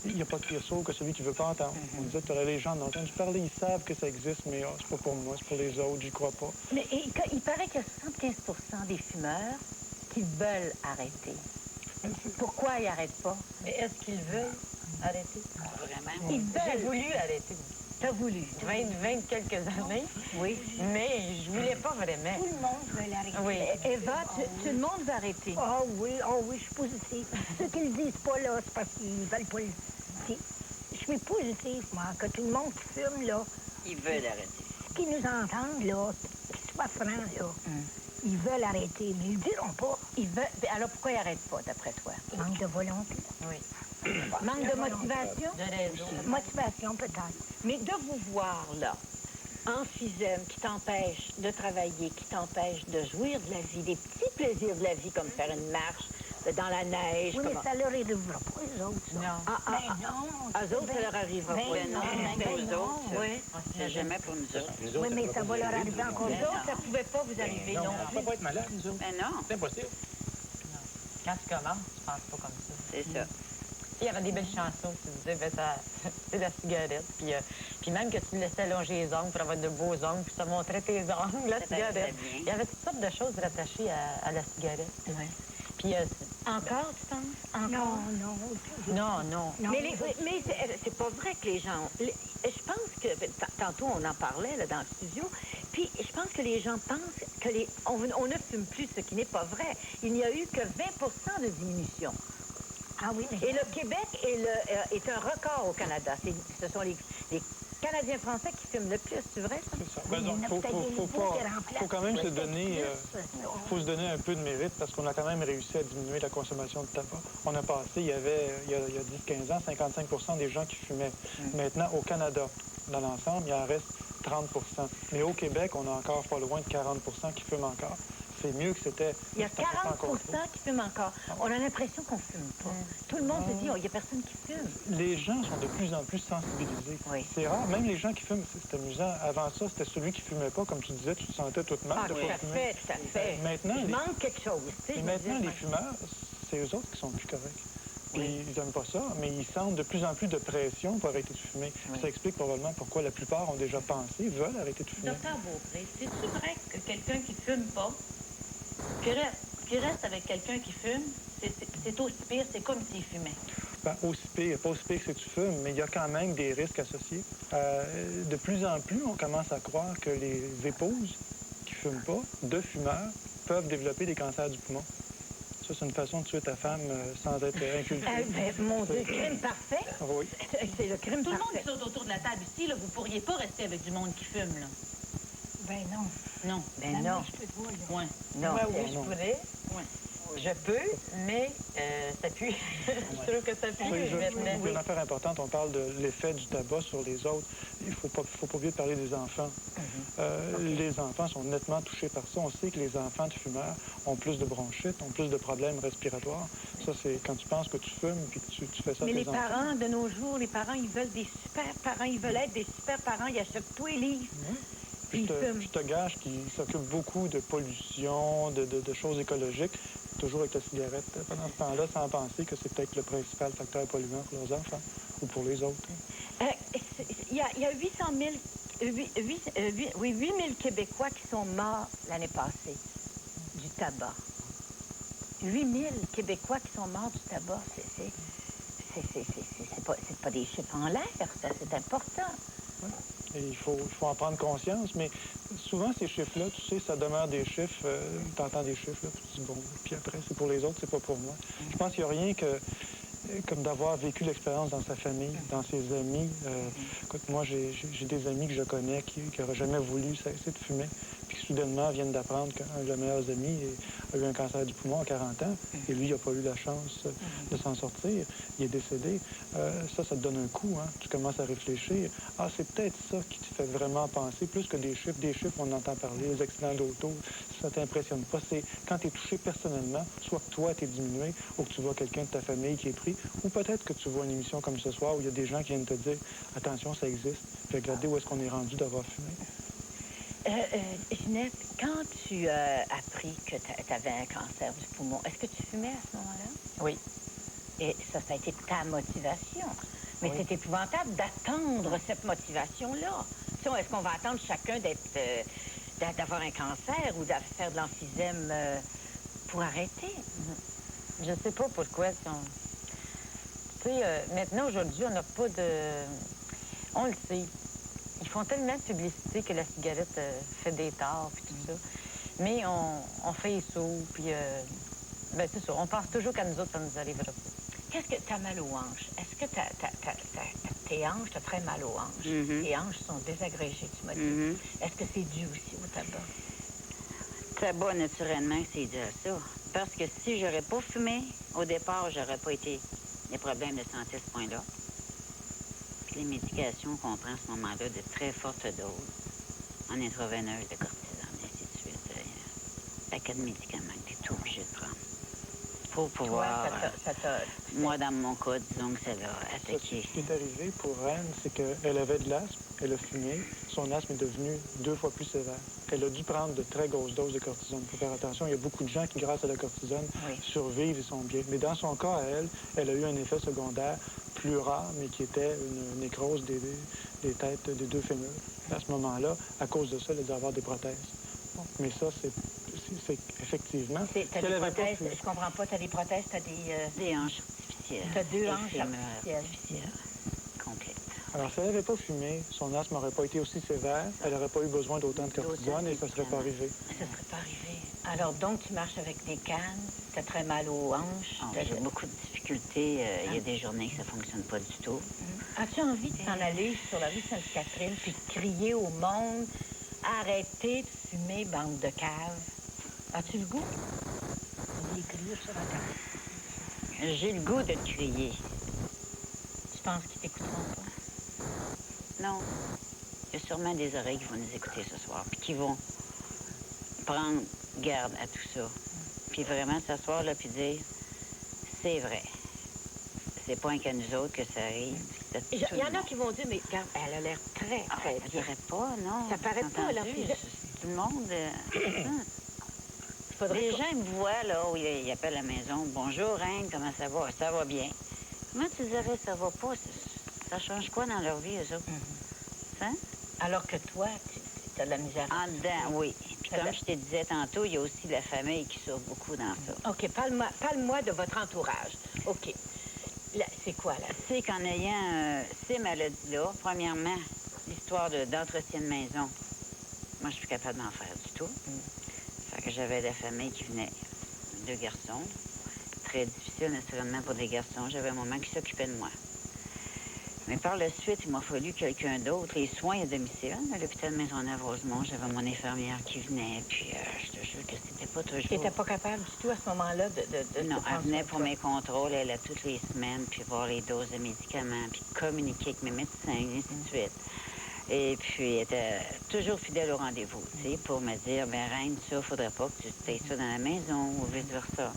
il n'y a pas de pire sourd que celui qui ne veut pas entendre. On disait que les gens ont entendu parler, ils savent que ça existe, mais c'est pas pour moi, c'est pour les autres, j'y crois pas. Mais il paraît qu'il y a 75% des fumeurs qui veulent arrêter. Pourquoi ils n'arrêtent pas? Mais est-ce qu'ils veulent arrêter? Vraiment? Ils veulent. J'ai voulu arrêter. T'as voulu? 20 quelques années. Oui. Mais je voulais pas vraiment. Tout le monde veut l'arrêter. Oui. Eva, tout le monde veut arrêter. Oui, je suis positive. Ceux qui le disent pas, là, c'est parce qu'ils veulent pas le dire. Je suis positive, moi, que tout le monde qui fume, là, Ils veulent arrêter. qui nous entendent, là, qu'ils soient francs, là, ils veulent arrêter, mais ils le diront pas. Ils veulent... Alors pourquoi ils n'arrêtent pas, d'après toi? Manque de volonté. Oui. Manque de motivation? De raison. Motivation, peut-être. Mais de vous voir, là, emphysème qui t'empêche de travailler, qui t'empêche de jouir de la vie, des petits plaisirs de la vie, comme faire une marche dans la neige. Oui, mais comme... ça leur arrivera pas, eux autres, ça. Non. Eux autres, ça leur arrivera pas. Non, même pour nous autres, ça. Oui. C'est jamais pour nous autres. Nous autres, Oui, mais peut ça pas va leur nous arriver arriver, encore Nous nous. d'autres. autres, ça pouvait pas vous arriver Non, non on ne plus. peut pas être malade, nous autres. Mais non, C'est impossible. Quand tu commences, tu penses pas comme ça. c'est ça. Il y avait des belles chansons, tu disais, ben, c'est la cigarette. Puis même que tu laissais allonger les ongles pour avoir de beaux ongles, puis ça montrait tes ongles, la Ça cigarette. paraissait bien. Il y avait toutes sortes de choses rattachées à la cigarette. Oui. Puis, Encore, tu penses? Encore? non. Non. Mais c'est pas vrai que les gens... Je pense que... Tantôt, on en parlait là, dans le studio. Puis, je pense que les gens pensent que on ne fume plus, ce qui n'est pas vrai. Il n'y a eu que 20 de diminution. Ah oui, mais... Et le Québec est un record au Canada. Ce sont les Canadiens français qui fument le plus, c'est vrai, ça? C'est ça. Oui, Ben, donc, il y en a peut-être des nouveaux qui remplacent. faut quand même se Peut-être donner, plus, faut se donner un peu de mérite parce qu'on a quand même réussi à diminuer la consommation de tabac. On a passé, il y a 10-15 ans, 55 des gens qui fumaient. Maintenant, au Canada, dans l'ensemble, il en reste 30 Mais au Québec, on a encore pas loin de 40 qui fument encore. C'est mieux que c'était... Il y a c'était pas 40 encore trop. qui fument encore. On a l'impression qu'on fume pas. Tout le monde se dit, oh, il n'y a personne qui fume. Les gens sont de plus en plus sensibilisés. Oui. C'est rare, même les gens qui fument, c'est amusant. Avant ça, c'était celui qui fumait pas, comme tu disais, tu te sentais toute mal Ah, de tout pas à fumer. fait, tout à fait. Maintenant, Il les- manque quelque chose. Tu sais, Et je me maintenant, dis, les fumeurs, c'est eux autres qui sont plus corrects. Puis ils n'aiment pas ça, mais ils sentent de plus en plus de pression pour arrêter de fumer. Oui. Ça explique probablement pourquoi la plupart ont déjà pensé, veulent arrêter de fumer. Docteur Beaupré, c'est-tu vrai que quelqu'un qui fume pas, qui reste avec quelqu'un qui fume, c'est aussi pire, c'est comme s'il fumait? Ben, aussi pire, pas aussi pire que tu fumes, mais il y a quand même des risques associés. De plus en plus, on commence à croire que les épouses qui ne fument pas, de fumeurs, peuvent développer des cancers du poumon. Ça, c'est une façon de tuer ta femme sans être inculpé. mon Dieu, crime parfait. Oui. C'est le crime Tout le monde parfait. qui saute autour de la table ici, là, vous pourriez pas rester avec du monde qui fume, là. Ben non. Non. Ben non. Je peux pas, là. Ouais. Non. Ouais, oui, c'est- je pourrais. Ouais. Je peux, mais ça pue. Je trouve que ça pue. Oui, maintenant. il y a une affaire importante, on parle de l'effet du tabac sur les autres. Il ne faut pas oublier de parler des enfants. Les enfants sont nettement touchés par ça. On sait que les enfants de fumeurs ont plus de bronchites, ont plus de problèmes respiratoires. Ça, c'est quand tu penses que tu fumes puis que tu fais ça à Mais tes les enfants. parents, de nos jours, les parents, ils veulent des super parents. Ils veulent être des super parents. Ils achètent tous les livres. Puis Ils fument. je te gage qu'ils s'occupent beaucoup de pollution, de choses écologiques, toujours avec la cigarette pendant ce temps-là, sans penser que c'est peut-être le principal facteur polluant pour leurs enfants ou pour les autres. Il y a 800 000, 8 000 Québécois qui sont morts l'année passée du tabac. 8 000 Québécois qui sont morts du tabac. C'est pas des chiffres en l'air, ça. C'est important. Et il faut en prendre conscience, mais souvent, ces chiffres-là, tu sais, ça demeure des chiffres. Tu entends des chiffres, là, puis tu dis, bon, puis après, c'est pour les autres, c'est pas pour moi. Je pense qu'il n'y a rien que comme d'avoir vécu l'expérience dans sa famille, dans ses amis. Écoute, moi, j'ai des amis que je connais qui n'auraient jamais voulu cesser de fumer, puis qui soudainement viennent d'apprendre qu'un de leurs meilleurs amis a eu un cancer du poumon à 40 ans, et lui, il n'a pas eu la chance de s'en sortir. Il est décédé. Ça te donne un coup, hein. Tu commences à réfléchir. Ah, c'est peut-être ça qui te fait vraiment penser, plus que des chiffres. Des chiffres, on entend parler, les accidents d'auto, ça t'impressionne pas. C'est quand tu es touché personnellement, soit que toi, tu es diminué, ou que tu vois quelqu'un de ta famille qui est pris, ou peut-être que tu vois une émission comme ce soir où il y a des gens qui viennent te dire « Attention, ça existe. » Puis regardez où est-ce qu'on est rendu d'avoir fumé. Ginette, quand tu as appris que tu avais un cancer du poumon, est-ce que tu fumais à ce moment-là? Oui. Et ça a été ta motivation. Mais Oui. c'est épouvantable d'attendre cette motivation-là. Est-ce qu'on va attendre chacun d'avoir un cancer ou de faire de l'emphysème pour arrêter? Je sais pas pourquoi. Tu sais, maintenant, aujourd'hui, on n'a pas de... On le sait. Ils font tellement de publicité que la cigarette fait des torts, puis tout ça. Mais on fait les sauts, puis... ben, c'est ça. On pense toujours qu'à nous autres, ça nous arrivera pas. Qu'est-ce que tu as mal aux hanches? Est-ce que tes hanches, tu as très mal aux hanches? Mhm. Tes hanches sont désagrégées, tu m'as dit. Mhm. Est-ce que c'est dû aussi au tabac? Tabac, naturellement, c'est dû à ça. Parce que si j'aurais pas fumé, au départ, j'aurais pas été des problèmes de santé à ce point-là. Puis les médications qu'on prend à ce moment-là, de très fortes doses, en intraveineuse de cortisone, ainsi de suite. Il y a un paquet de médicaments que tu es obligé de prendre pour pouvoir... moi, dans mon cas, disons que ça l'a attaqué. Ce qui est arrivé pour Anne, c'est qu'elle avait de l'asthme, elle a fumé, son asthme est devenu 2 fois plus sévère. Elle a dû prendre de très grosses doses de cortisone. Il faut faire attention, il y a beaucoup de gens qui, grâce à la cortisone, survivent et sont bien. Mais dans son cas, à elle a eu un effet secondaire plus rare, mais qui était une nécrose des têtes des 2 fémurs. À ce moment-là, à cause de ça, elle a dû avoir des prothèses. Mais ça, c'est effectivement... T'as des prothèses, je comprends pas, t'as des prothèses, t'as des hanches artificielles. T'as 2 hanches artificielles. Complètes. Alors, si elle n'avait pas fumé, son asthme n'aurait pas été aussi sévère, elle n'aurait pas eu besoin d'autant de cortisone et ça ne serait pas arrivé. Ça ne serait pas arrivé. Alors, donc, tu marches avec des cannes, t'as très mal aux hanches. J'ai beaucoup de difficultés. Il y a des journées que ça ne fonctionne pas du tout. As-tu envie de t'en aller sur la rue Sainte-Catherine puis de crier au monde « Arrêtez de fumer, bande de caves ». As-tu le goût? D'écrire sur la table. J'ai le goût de te crier. Tu penses qu'ils t'écouteront pas? Non. Il y a sûrement des oreilles qui vont nous écouter ce soir, puis qui vont prendre garde à tout ça. Puis vraiment s'asseoir là puis dire « C'est vrai. C'est pas qu'à nous autres que ça arrive. » Il y en a qui vont dire « Mais regarde, elle a l'air très bien. » Ça paraît pas, non. Ça paraît pas, là. Tout le monde... Les gens me voient, là, où ils appellent à la maison. « Bonjour, Reine, comment ça va? » « Ça va bien. » Comment tu dirais « ça va pas? » Ça change quoi dans leur vie, eux autres? Hein? Alors que toi, tu as de la misère. En dedans, oui. Puis comme je te disais tantôt, il y a aussi la famille qui souffre beaucoup dans ça. OK, parle-moi de votre entourage. OK. C'est quoi, là? C'est qu'en ayant ces maladies-là, premièrement, l'histoire d'entretien de maison, moi, je suis plus capable d'en faire du tout. Fait que j'avais la famille qui venait, 2 garçons. Très difficile, naturellement, pour des garçons. J'avais un moment qui s'occupait de moi. Mais par la suite, il m'a fallu quelqu'un d'autre. Les soins à domicile, à l'hôpital Maisonneuve-Rosemont, j'avais mon infirmière qui venait, puis je te jure que c'était pas toujours... Tu n'étais pas capable du tout à ce moment-là de non, elle venait pour mes contrôles, elle a toutes les semaines, puis voir les doses de médicaments, puis communiquer avec mes médecins, et ainsi de suite. Et puis, elle était toujours fidèle au rendez-vous, tu sais, pour me dire, ben Reine, ça, faudrait pas que tu t'aies ça dans la maison, ou vice-versa.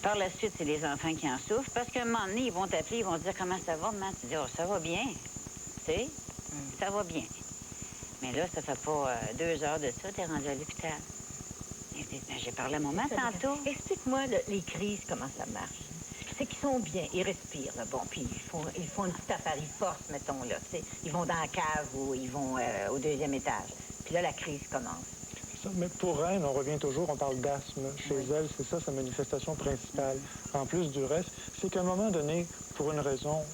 Par la suite, c'est les enfants qui en souffrent, parce qu'à un moment donné, ils vont t'appeler, ils vont te dire comment ça va, maman. Tu dis, oh, ça va bien, tu sais, ça va bien. Mais là, ça fait pas 2 heures de ça, t'es rendu à l'hôpital. Ben, j'ai parlé à maman tantôt. Explique-moi les crises, comment ça marche. C'est qu'ils sont bien, ils respirent, là, bon, puis ils font une petite affaire, ils forcent, mettons, là, tu sais. Ils vont dans la cave ou ils vont au 2e étage. Puis là, la crise commence. Mais pour elle, on revient toujours, on parle d'asthme. Chez elle, c'est ça sa manifestation principale. En plus du reste, c'est qu'à un moment donné, pour une raison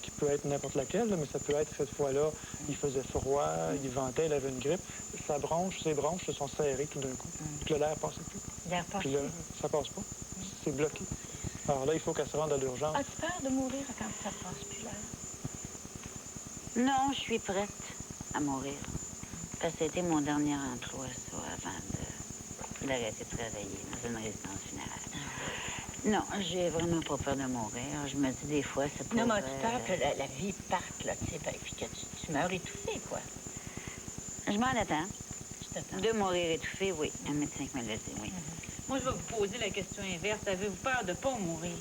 qui peut être n'importe laquelle, mais ça peut être cette fois-là, il faisait froid, il ventait, il avait une grippe, ses bronches se sont serrées tout d'un coup. Puis là, l'air passait plus. L'air passe Puis là, ça passe pas. C'est bloqué. Alors là, il faut qu'elle se rende à l'urgence. As-tu peur de mourir quand ça passe plus l'air? Non, je suis prête à mourir. Parce que c'était mon dernier emploi, ça, avant d'arrêter de travailler dans une résidence funéraire. Non, j'ai vraiment pas peur de mourir. Je me dis des fois, c'est pas... Non, mais as-tu peur que la vie parte, là, tu sais, puis que tu meurs étouffé, quoi? Je m'en attends. Je t'attends. De mourir étouffé, oui. Un médecin qui me l'a dit, oui. Moi, je vais vous poser la question inverse. Avez-vous peur de ne pas mourir?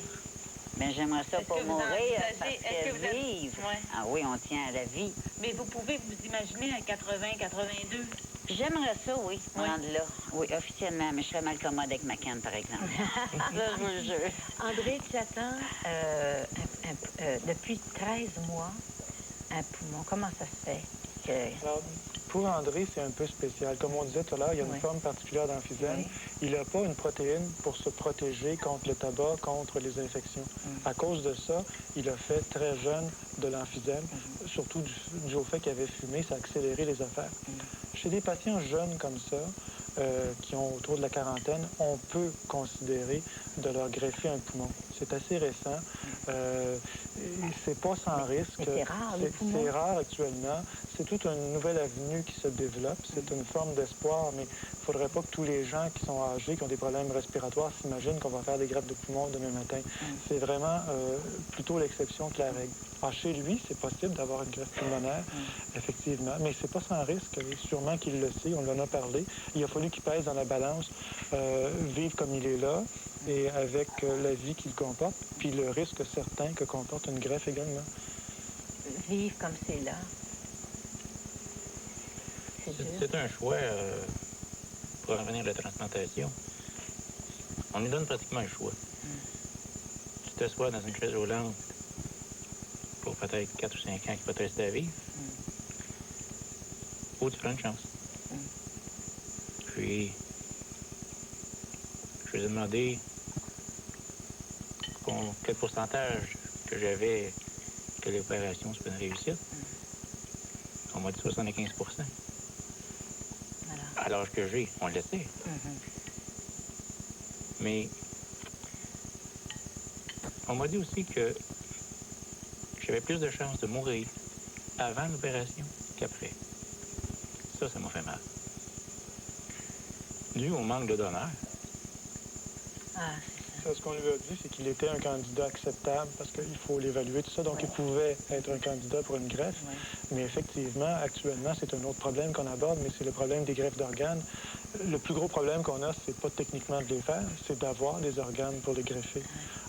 Bien, j'aimerais ça Est-ce pas que vous mourir, envisagez- parce est-ce que vous que êtes- vivre... Ouais. Ah oui, on tient à la vie. Mais vous pouvez vous imaginer à 80, 82. J'aimerais ça, oui, Oui. rendre là. Oui, officiellement, mais je serais mal commode avec ma canne, par exemple. Ça, je vous le jure. André, tu attends depuis 13 mois un poumon. Comment ça se fait que... Alors, pour André, c'est un peu spécial. Comme on disait tout à l'heure, il y a une forme particulière d'emphysème. Oui. Il n'a pas une protéine pour se protéger contre le tabac, contre les infections. À cause de ça, il a fait très jeune de l'emphysème, surtout dû au fait qu'il avait fumé, ça a accéléré les affaires. Chez des patients jeunes comme ça, qui ont autour de la quarantaine, on peut considérer de leur greffer un poumon. C'est assez récent. C'est pas sans risque. Mais c'est rare, les poumons. C'est rare actuellement. c'est toute une nouvelle avenue qui se développe. C'est une forme d'espoir, mais il ne faudrait pas que tous les gens qui sont âgés, qui ont des problèmes respiratoires, s'imaginent qu'on va faire des greffes de poumons demain matin. C'est vraiment plutôt l'exception que la règle. Alors, chez lui, c'est possible d'avoir une greffe pulmonaire, effectivement, mais c'est pas sans risque. Sûrement qu'il le sait, on en a parlé. Il a fallu qu'il pèse dans la balance, vivre comme il est là, et avec la vie qu'il comporte, puis le risque certain que comporte une greffe également. Vivre comme c'est là. C'est un choix pour en venir à la transplantation. On nous donne pratiquement un choix. Tu t'assois dans une chaise roulante pour peut-être 4 ou 5 ans qu'il va te rester à vivre, ou tu prends une chance. Puis, je lui ai demandé quel pourcentage que j'avais que l'opération soit une réussite. On m'a dit 75 %. À l'âge que j'ai, on le sait. Mais on m'a dit aussi que j'avais plus de chances de mourir avant l'opération qu'après. Ça m'a fait mal. Dû au manque de donneurs. Ce qu'on lui a dit, c'est qu'il était un candidat acceptable parce qu'il faut l'évaluer, tout ça. Donc, il pouvait être un candidat pour une greffe. Mais effectivement, actuellement, c'est un autre problème qu'on aborde, mais c'est le problème des greffes d'organes. Le plus gros problème qu'on a, c'est pas techniquement de les faire, c'est d'avoir des organes pour les greffer.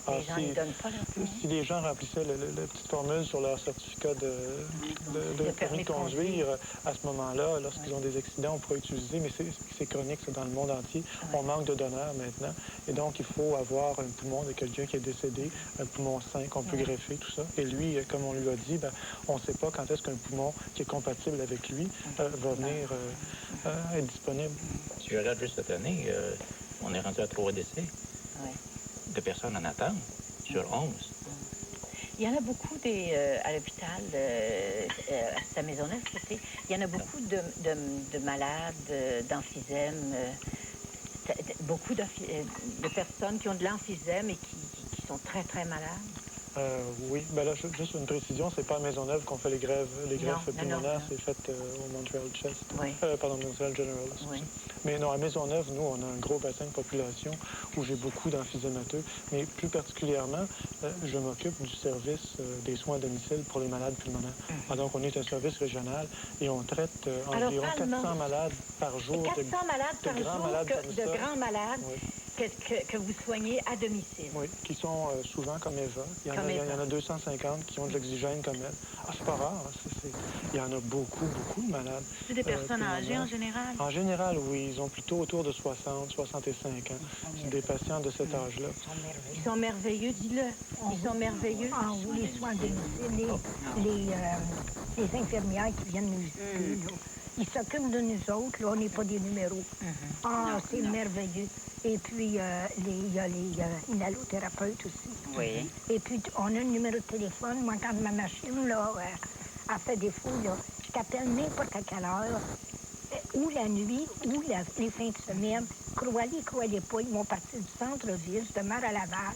Alors, les gens ne donnent pas leur poumon. Si les gens remplissaient la petite formule sur leur certificat de permis de conduire, à ce moment-là, lorsqu'ils ont des accidents, on pourrait utiliser, mais c'est chronique, c'est dans le monde entier. On manque de donneurs maintenant. Et donc, il faut avoir un poumon de quelqu'un qui est décédé, un poumon sain qu'on peut greffer, tout ça. Et lui, comme on lui a dit, on ne sait pas quand est-ce qu'un poumon qui est compatible avec lui va venir être disponible. Si je regarde juste cette année, on est rendu à 3 décès de personnes en attente sur 11. Il y en a beaucoup à l'hôpital, à Maisonneuve, il y en a beaucoup de malades d'emphysème, beaucoup de personnes qui ont de l'emphysème et qui sont très, très malades. Oui, là, juste une précision, c'est pas à Maisonneuve qu'on fait les greffes pulmonaires, c'est fait au Montreal Chest. Pardon, Montreal General. Oui. Mais non, à Maisonneuve, nous, on a un gros bassin de population où j'ai beaucoup d'emphysémateux. Mais plus particulièrement, je m'occupe du service des soins à domicile pour les malades pulmonaires. Donc, on est un service régional et on traite environ 400 malades par jour. 400 malades par jour, de grands malades. Que vous soignez à domicile. Oui, qui sont souvent comme Eva. Il y en a 250 qui ont de l'oxygène comme elle. C'est pas rare. Il y en a beaucoup de malades. C'est des personnes âgées en général? En général, oui. Ils ont plutôt autour de 60, 65 ans. C'est des patients de cet âge-là. Ils sont merveilleux, dis-le. Ils sont merveilleux. Ah oui, les soins à domicile, les infirmières qui viennent nous visiter, ils s'occupent de nous autres, là, on n'est pas des numéros. C'est merveilleux. Et puis, il y a les inhalothérapeutes aussi. Oui. Et puis, on a un numéro de téléphone. Moi, quand ma machine, là, a fait défaut, là, je t'appelle n'importe à quelle heure, ou la nuit, ou les fins de semaine. Croyez pas, ils vont partir du centre-ville, je demeure à Laval.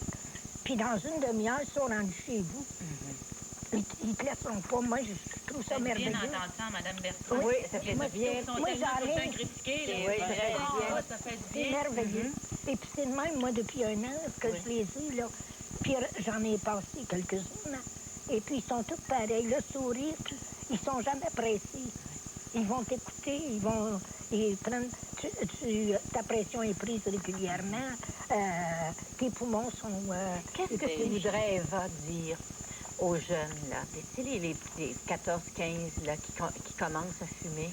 Puis, dans une demi-heure, ils sont rendus chez vous. Ils te laisseront pas. Moi, je trouve ça merveilleux. Bien entendu ça, Mme Bertrand. Oui, ça fait du bien. Ils sont tellement tout le temps critiqués. Oui, ça fait du bien. Ça fait du C'est bien. merveilleux. Et puis c'est le même, moi, depuis 1 an, que je les ai, là. Puis j'en ai passé quelques-unes. Et puis ils sont tous pareils. Le sourire, puis ils sont jamais pressés. Ils vont t'écouter, ils prennent... ta pression est prise régulièrement. Tes poumons sont... Qu'est-ce que tu voudrais, Eva, dire aux jeunes, là? Tu sais, les 14-15, là, qui commencent à fumer?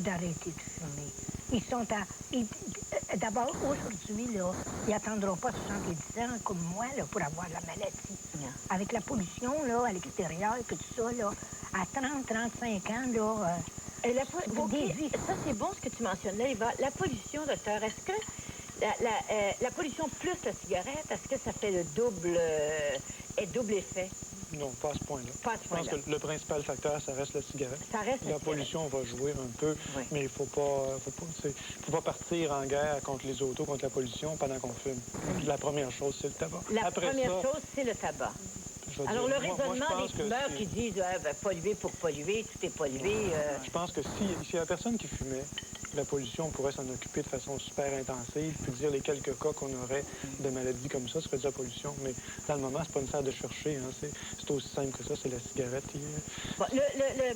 D'arrêter de fumer. Ils sont à... D'abord, aujourd'hui, là, ils n'attendront pas 70 ans comme moi, là, pour avoir la maladie. Non. Avec la pollution, là, à l'extérieur, que tout ça, là, à 30-35 ans, là... ça, c'est bon ce que tu mentionnes là, Eva. La pollution, docteur, est-ce que la pollution plus la cigarette, est-ce que ça fait le double effet? Non, pas à ce point-là. Pas à ce point-là. Je pense que le principal facteur, ça reste la cigarette. Ça reste la pollution va jouer un peu, mais il ne faut pas partir en guerre contre les autos, contre la pollution pendant qu'on fume. La première chose, c'est le tabac. La première chose, c'est le tabac. Je veux Alors, dire, le moi, raisonnement je pense des que fumeurs si- qui disent polluer pour polluer, tout est pollué. Je pense que si la personne qui fumait, la pollution, on pourrait s'en occuper de façon super intensive, puis dire les quelques cas qu'on aurait de maladies comme ça serait de la pollution. Mais dans le moment, c'est pas nécessaire de chercher. Hein. C'est aussi simple que ça, c'est la cigarette. Bon,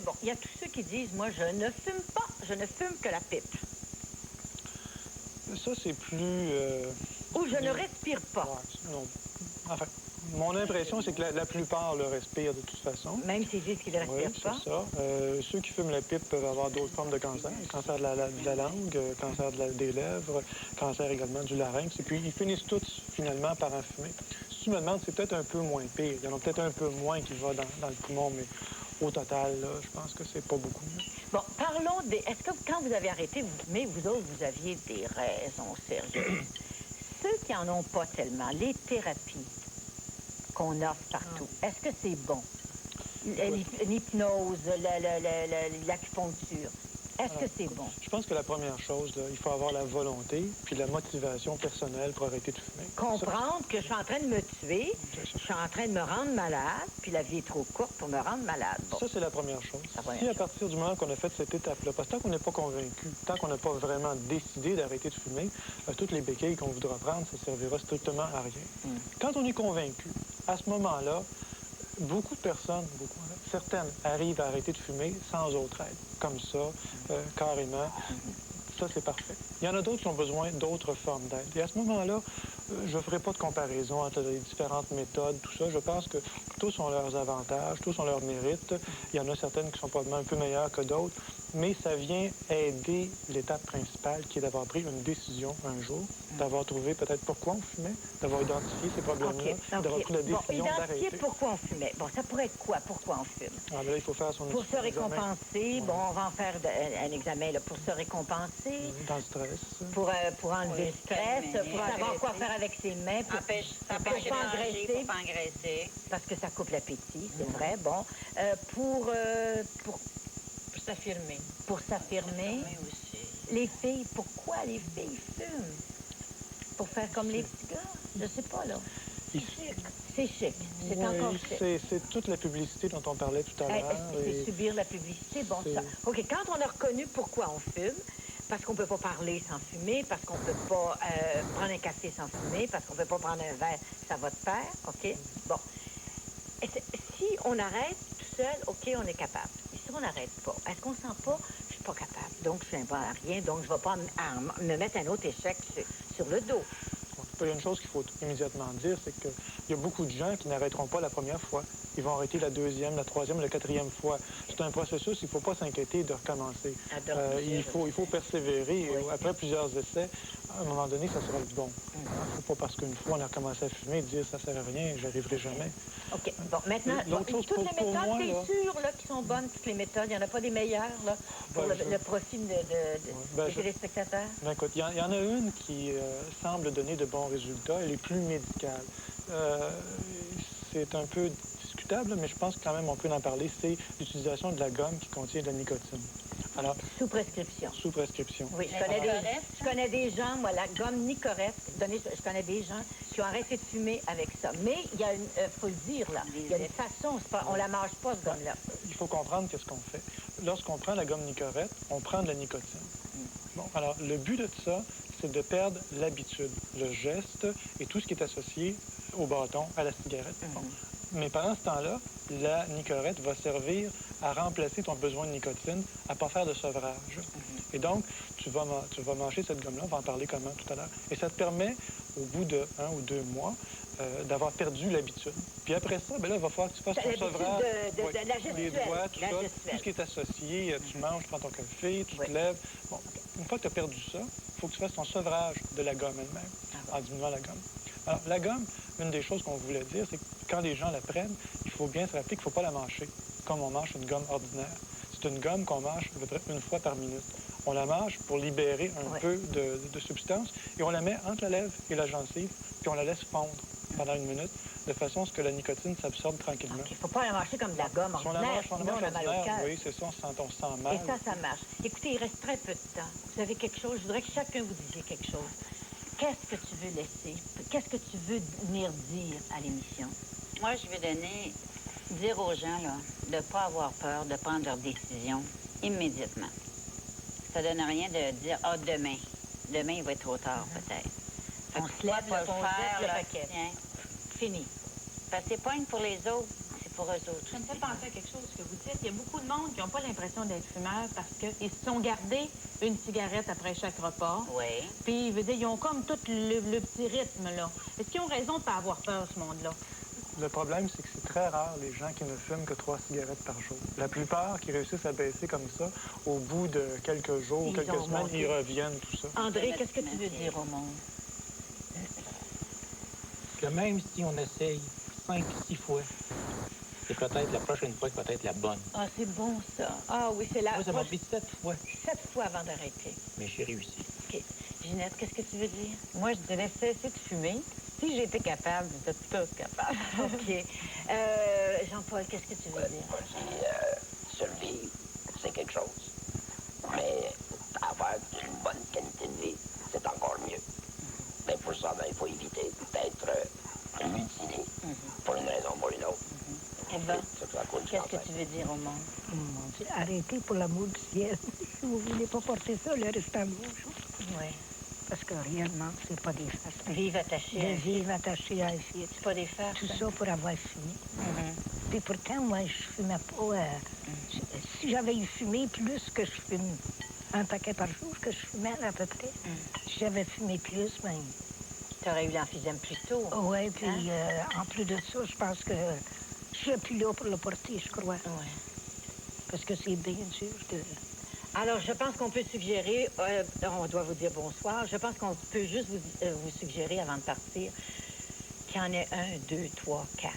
bon, il y a tous ceux qui disent, moi, je ne fume pas, je ne fume que la pipe. Ça, c'est plus... Ou je ne respire pas. Ouais, non. Enfin, mon impression, c'est que la plupart le respirent de toute façon. Même s'ils disent qu'ils ne Oui, respirent pas. c'est ça. Ceux qui fument la pipe peuvent avoir d'autres formes de cancer. Cancer de la langue, cancer des lèvres, cancer également du larynx. Et puis, ils finissent tous, finalement, par en fumer. Si tu me demandes, c'est peut-être un peu moins pire. Il y en a peut-être un peu moins qui va dans le poumon, mais au total, là, je pense que c'est pas beaucoup mieux. Bon, parlons des... Est-ce que quand vous avez arrêté de fumer, vous autres, vous aviez des raisons sérieuses? Ceux qui en ont pas tellement, les thérapies qu'on offre partout, est-ce que c'est bon? L'hypnose, l'acupuncture, est-ce que c'est bon? Je pense que la première chose, là, il faut avoir la volonté puis la motivation personnelle pour arrêter de fumer. Comprendre que je suis en train de me tuer, je suis en train de me rendre malade, puis la vie est trop courte pour me rendre malade. Bon. Ça, c'est la première chose. première Si à partir du moment qu'on a fait cette étape-là, parce que tant qu'on n'est pas convaincu, tant qu'on n'a pas vraiment décidé d'arrêter de fumer, toutes les béquilles qu'on voudra prendre, ça servira strictement à rien. Quand on est convaincu, à ce moment-là, beaucoup de personnes, certaines arrivent à arrêter de fumer sans autre aide, comme ça, carrément. Ça, c'est parfait. Il y en a d'autres qui ont besoin d'autres formes d'aide. Et à ce moment-là, je ne ferai pas de comparaison entre les différentes méthodes, tout ça. Je pense que tous ont leurs avantages, tous ont leurs mérites. Il y en a certaines qui sont probablement un peu meilleures que d'autres, mais ça vient aider l'étape principale, qui est d'avoir pris une décision un jour, d'avoir trouvé peut-être pourquoi on fumait, d'avoir identifié ces problèmes-là, d'avoir pris la décision d'arrêter. Identifier pourquoi on fumait. Bon, ça pourrait être quoi? Pourquoi on fume? Ah, là, il faut faire son Pour se récompenser, bon, on va en faire un examen là, pour se récompenser. Dans le stress. Pour enlever le stress, pour savoir quoi faire avec ses mains, pour Ça empêche de manger, pour pas engraisser. parce que ça coupe l'appétit, c'est vrai, bon. Pour s'affirmer. Pour s'affirmer. Oui, aussi. Les filles, pourquoi les filles fument? Pour faire comme les petits gars? Je sais pas, là. C'est chic. C'est encore chic. C'est toute la publicité dont on parlait tout à l'heure. C'est subir la publicité. Bon, ça. OK, quand on a reconnu pourquoi on fume, parce qu'on ne peut pas parler sans fumer, parce qu'on ne peut pas prendre un café sans fumer, parce qu'on ne peut pas prendre un verre, ça va de pair, OK? Bon. Si on arrête tout seul, OK, on est capable. Et si on n'arrête pas, est-ce qu'on ne sent pas, je suis pas capable, donc je ne fais pas rien, donc je ne vais pas me mettre un autre échec sur le dos. Il y a une chose qu'il faut immédiatement dire, c'est qu'il y a beaucoup de gens qui n'arrêteront pas la première fois. Ils vont arrêter la deuxième, la troisième, la quatrième fois. C'est un processus, il ne faut pas s'inquiéter de recommencer. Il faut persévérer. Et après plusieurs essais, à un moment donné, ça sera le bon. Il ne faut pas parce qu'une fois on a recommencé à fumer, dire ça ne sert à rien, j'y arriverai jamais. OK. Bon, maintenant, toutes les méthodes, t'es sûr là, qui sont bonnes, toutes les méthodes? Il n'y en a pas des meilleures là, pour le profit des téléspectateurs? Ben, écoute, il y en a une qui semble donner de bons résultats. Elle est plus médicale. C'est un peu discutable, mais je pense que quand même on peut en parler. C'est l'utilisation de la gomme qui contient de la nicotine. Alors, sous prescription. Sous prescription. Oui, je connais des gens, moi, la gomme Nicorette, je connais des gens qui ont arrêté de fumer avec ça. Mais il y a une, faut le dire, là, il y a une façon, on la mange pas, cette gomme-là. Il faut comprendre qu'est-ce qu'on fait. Lorsqu'on prend la gomme Nicorette, on prend de la nicotine. Bon, alors, le but de ça, c'est de perdre l'habitude, le geste et tout ce qui est associé au bâton, à la cigarette. Bon. Mais pendant ce temps-là, la Nicorette va servir à remplacer ton besoin de nicotine, à ne pas faire de sevrage. Et donc, tu vas mâcher cette gomme-là, on va en parler comment tout à l'heure. Et ça te permet, au bout de 1 ou 2 mois, d'avoir perdu l'habitude. Puis après ça, ben là, il va falloir que tu fasses ton sevrage. De la gestuelle. Les doigts, tout ça, tout ce qui est associé, tu manges, tu prends ton café, tu te lèves. Bon, une fois que tu as perdu ça, il faut que tu fasses ton sevrage de la gomme elle-même, en diminuant la gomme. Alors, la gomme, une des choses qu'on voulait dire, c'est que quand les gens la prennent, il faut bien se rappeler qu'il ne faut pas la mâcher, comme on mâche une gomme ordinaire. C'est une gomme qu'on mâche à peu près une fois par minute. On la mâche pour libérer un peu de substance et on la met entre la lèvre et la gencive, puis on la laisse fondre pendant 1 minute, de façon à ce que la nicotine s'absorbe tranquillement. Il ne faut pas la mâcher comme de la gomme ordinaire, sinon on a mal au cœur. Oui, c'est ça, on se sent mal. Et ça marche. Écoutez, il reste très peu de temps. Vous avez quelque chose, je voudrais que chacun vous disiez quelque chose. Qu'est-ce que tu veux laisser? Qu'est-ce que tu veux venir dire à l'émission? Moi, je vais dire aux gens, là, de ne pas avoir peur, de prendre leurs décisions immédiatement. Ça donne rien de dire, ah, demain. Demain, il va être trop tard, peut-être. Fait On que se lève, pourquoi là, pas on le jette faire, le là, paquet. tiens. Fini. Parce que c'est pas une pour les autres, c'est pour eux autres. Ça me fait aussi. penser à quelque chose que vous dites. Il y a beaucoup de monde qui n'ont pas l'impression d'être fumeurs parce qu'ils se sont gardés une cigarette après chaque repas. Oui. Puis, je veux dire, ils ont comme tout le petit rythme, là. Est-ce qu'ils ont raison de ne pas avoir peur, ce monde-là? Le problème, c'est que c'est très rare les gens qui ne fument que 3 cigarettes par jour. La plupart qui réussissent à baisser comme ça, au bout de quelques jours, Ils quelques ont semaines, monté. ils reviennent, tout ça. André, qu'est-ce que tu veux dire au monde? Que même si on essaye 5, 6 fois, c'est peut-être la prochaine fois qui va être la bonne. Ah, c'est bon, ça. Ah oui, c'est la... Moi, ça m'a pris 7 fois, 7 fois avant d'arrêter. mais j'ai réussi. OK. Ginette, qu'est-ce que tu veux dire? Moi, je dirais cesser de fumer. Si j'étais capable, vous êtes tous capables. OK. Jean-Paul, qu'est-ce que tu veux dire? Moi, je dis, survivre, c'est quelque chose. Mais avoir une bonne qualité de vie, c'est encore mieux. Mais pour ça, ben, il faut éviter d'être mutilé pour une raison ou pour une autre. Eva, Surtout à cause du qu'est-ce que cancer. tu veux dire au monde? Oh mon Dieu, arrêtez pour l'amour du ciel. Si vous ne voulez pas porter ça, le restant de vos jours. Oui. Parce que réellement, c'est pas des farces. Vivre attaché De à... vivre attaché à un fils. C'est pas des farces. Tout ça pour avoir fumé. Mhm. Puis pourtant, moi, je fumais pas. Si j'avais eu fumé plus que je fume un paquet par jour que je fumais à peu près, si j'avais fumé plus, ben. Tu aurais eu l'emphysème plus tôt. Oui, puis en plus de ça, je pense que je suis plus là pour le porter, je crois. Oui. Parce que c'est bien sûr de. Alors, je pense qu'on peut suggérer, on doit vous dire bonsoir, je pense qu'on peut juste vous suggérer avant de partir qu'il y en ait 1, 2, 3, 4.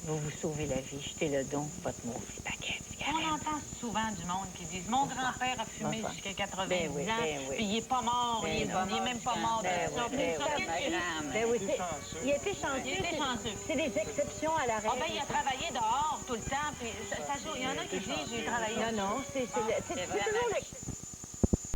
Vous vous sauvez la vie, jetez le don, votre mauvais paquet de On cigarettes. entend souvent du monde qui disent « Mon grand-père a fumé Bonsoir. jusqu'à 80 Ben oui, ans, ben oui. puis il est pas mort, Ben il est non. même pas mort de Ben ça. oui, Puis ben ça, oui. qu'est-ce que- Ben oui, C'est chanceux. il était chanceux. Il était chanceux. C'est des exceptions à la règle. Ah ben, il a travaillé dehors tout le temps, puis ça joue. Il y en a qui disent « J'ai travaillé. » Non, non, c'est toujours l'exception.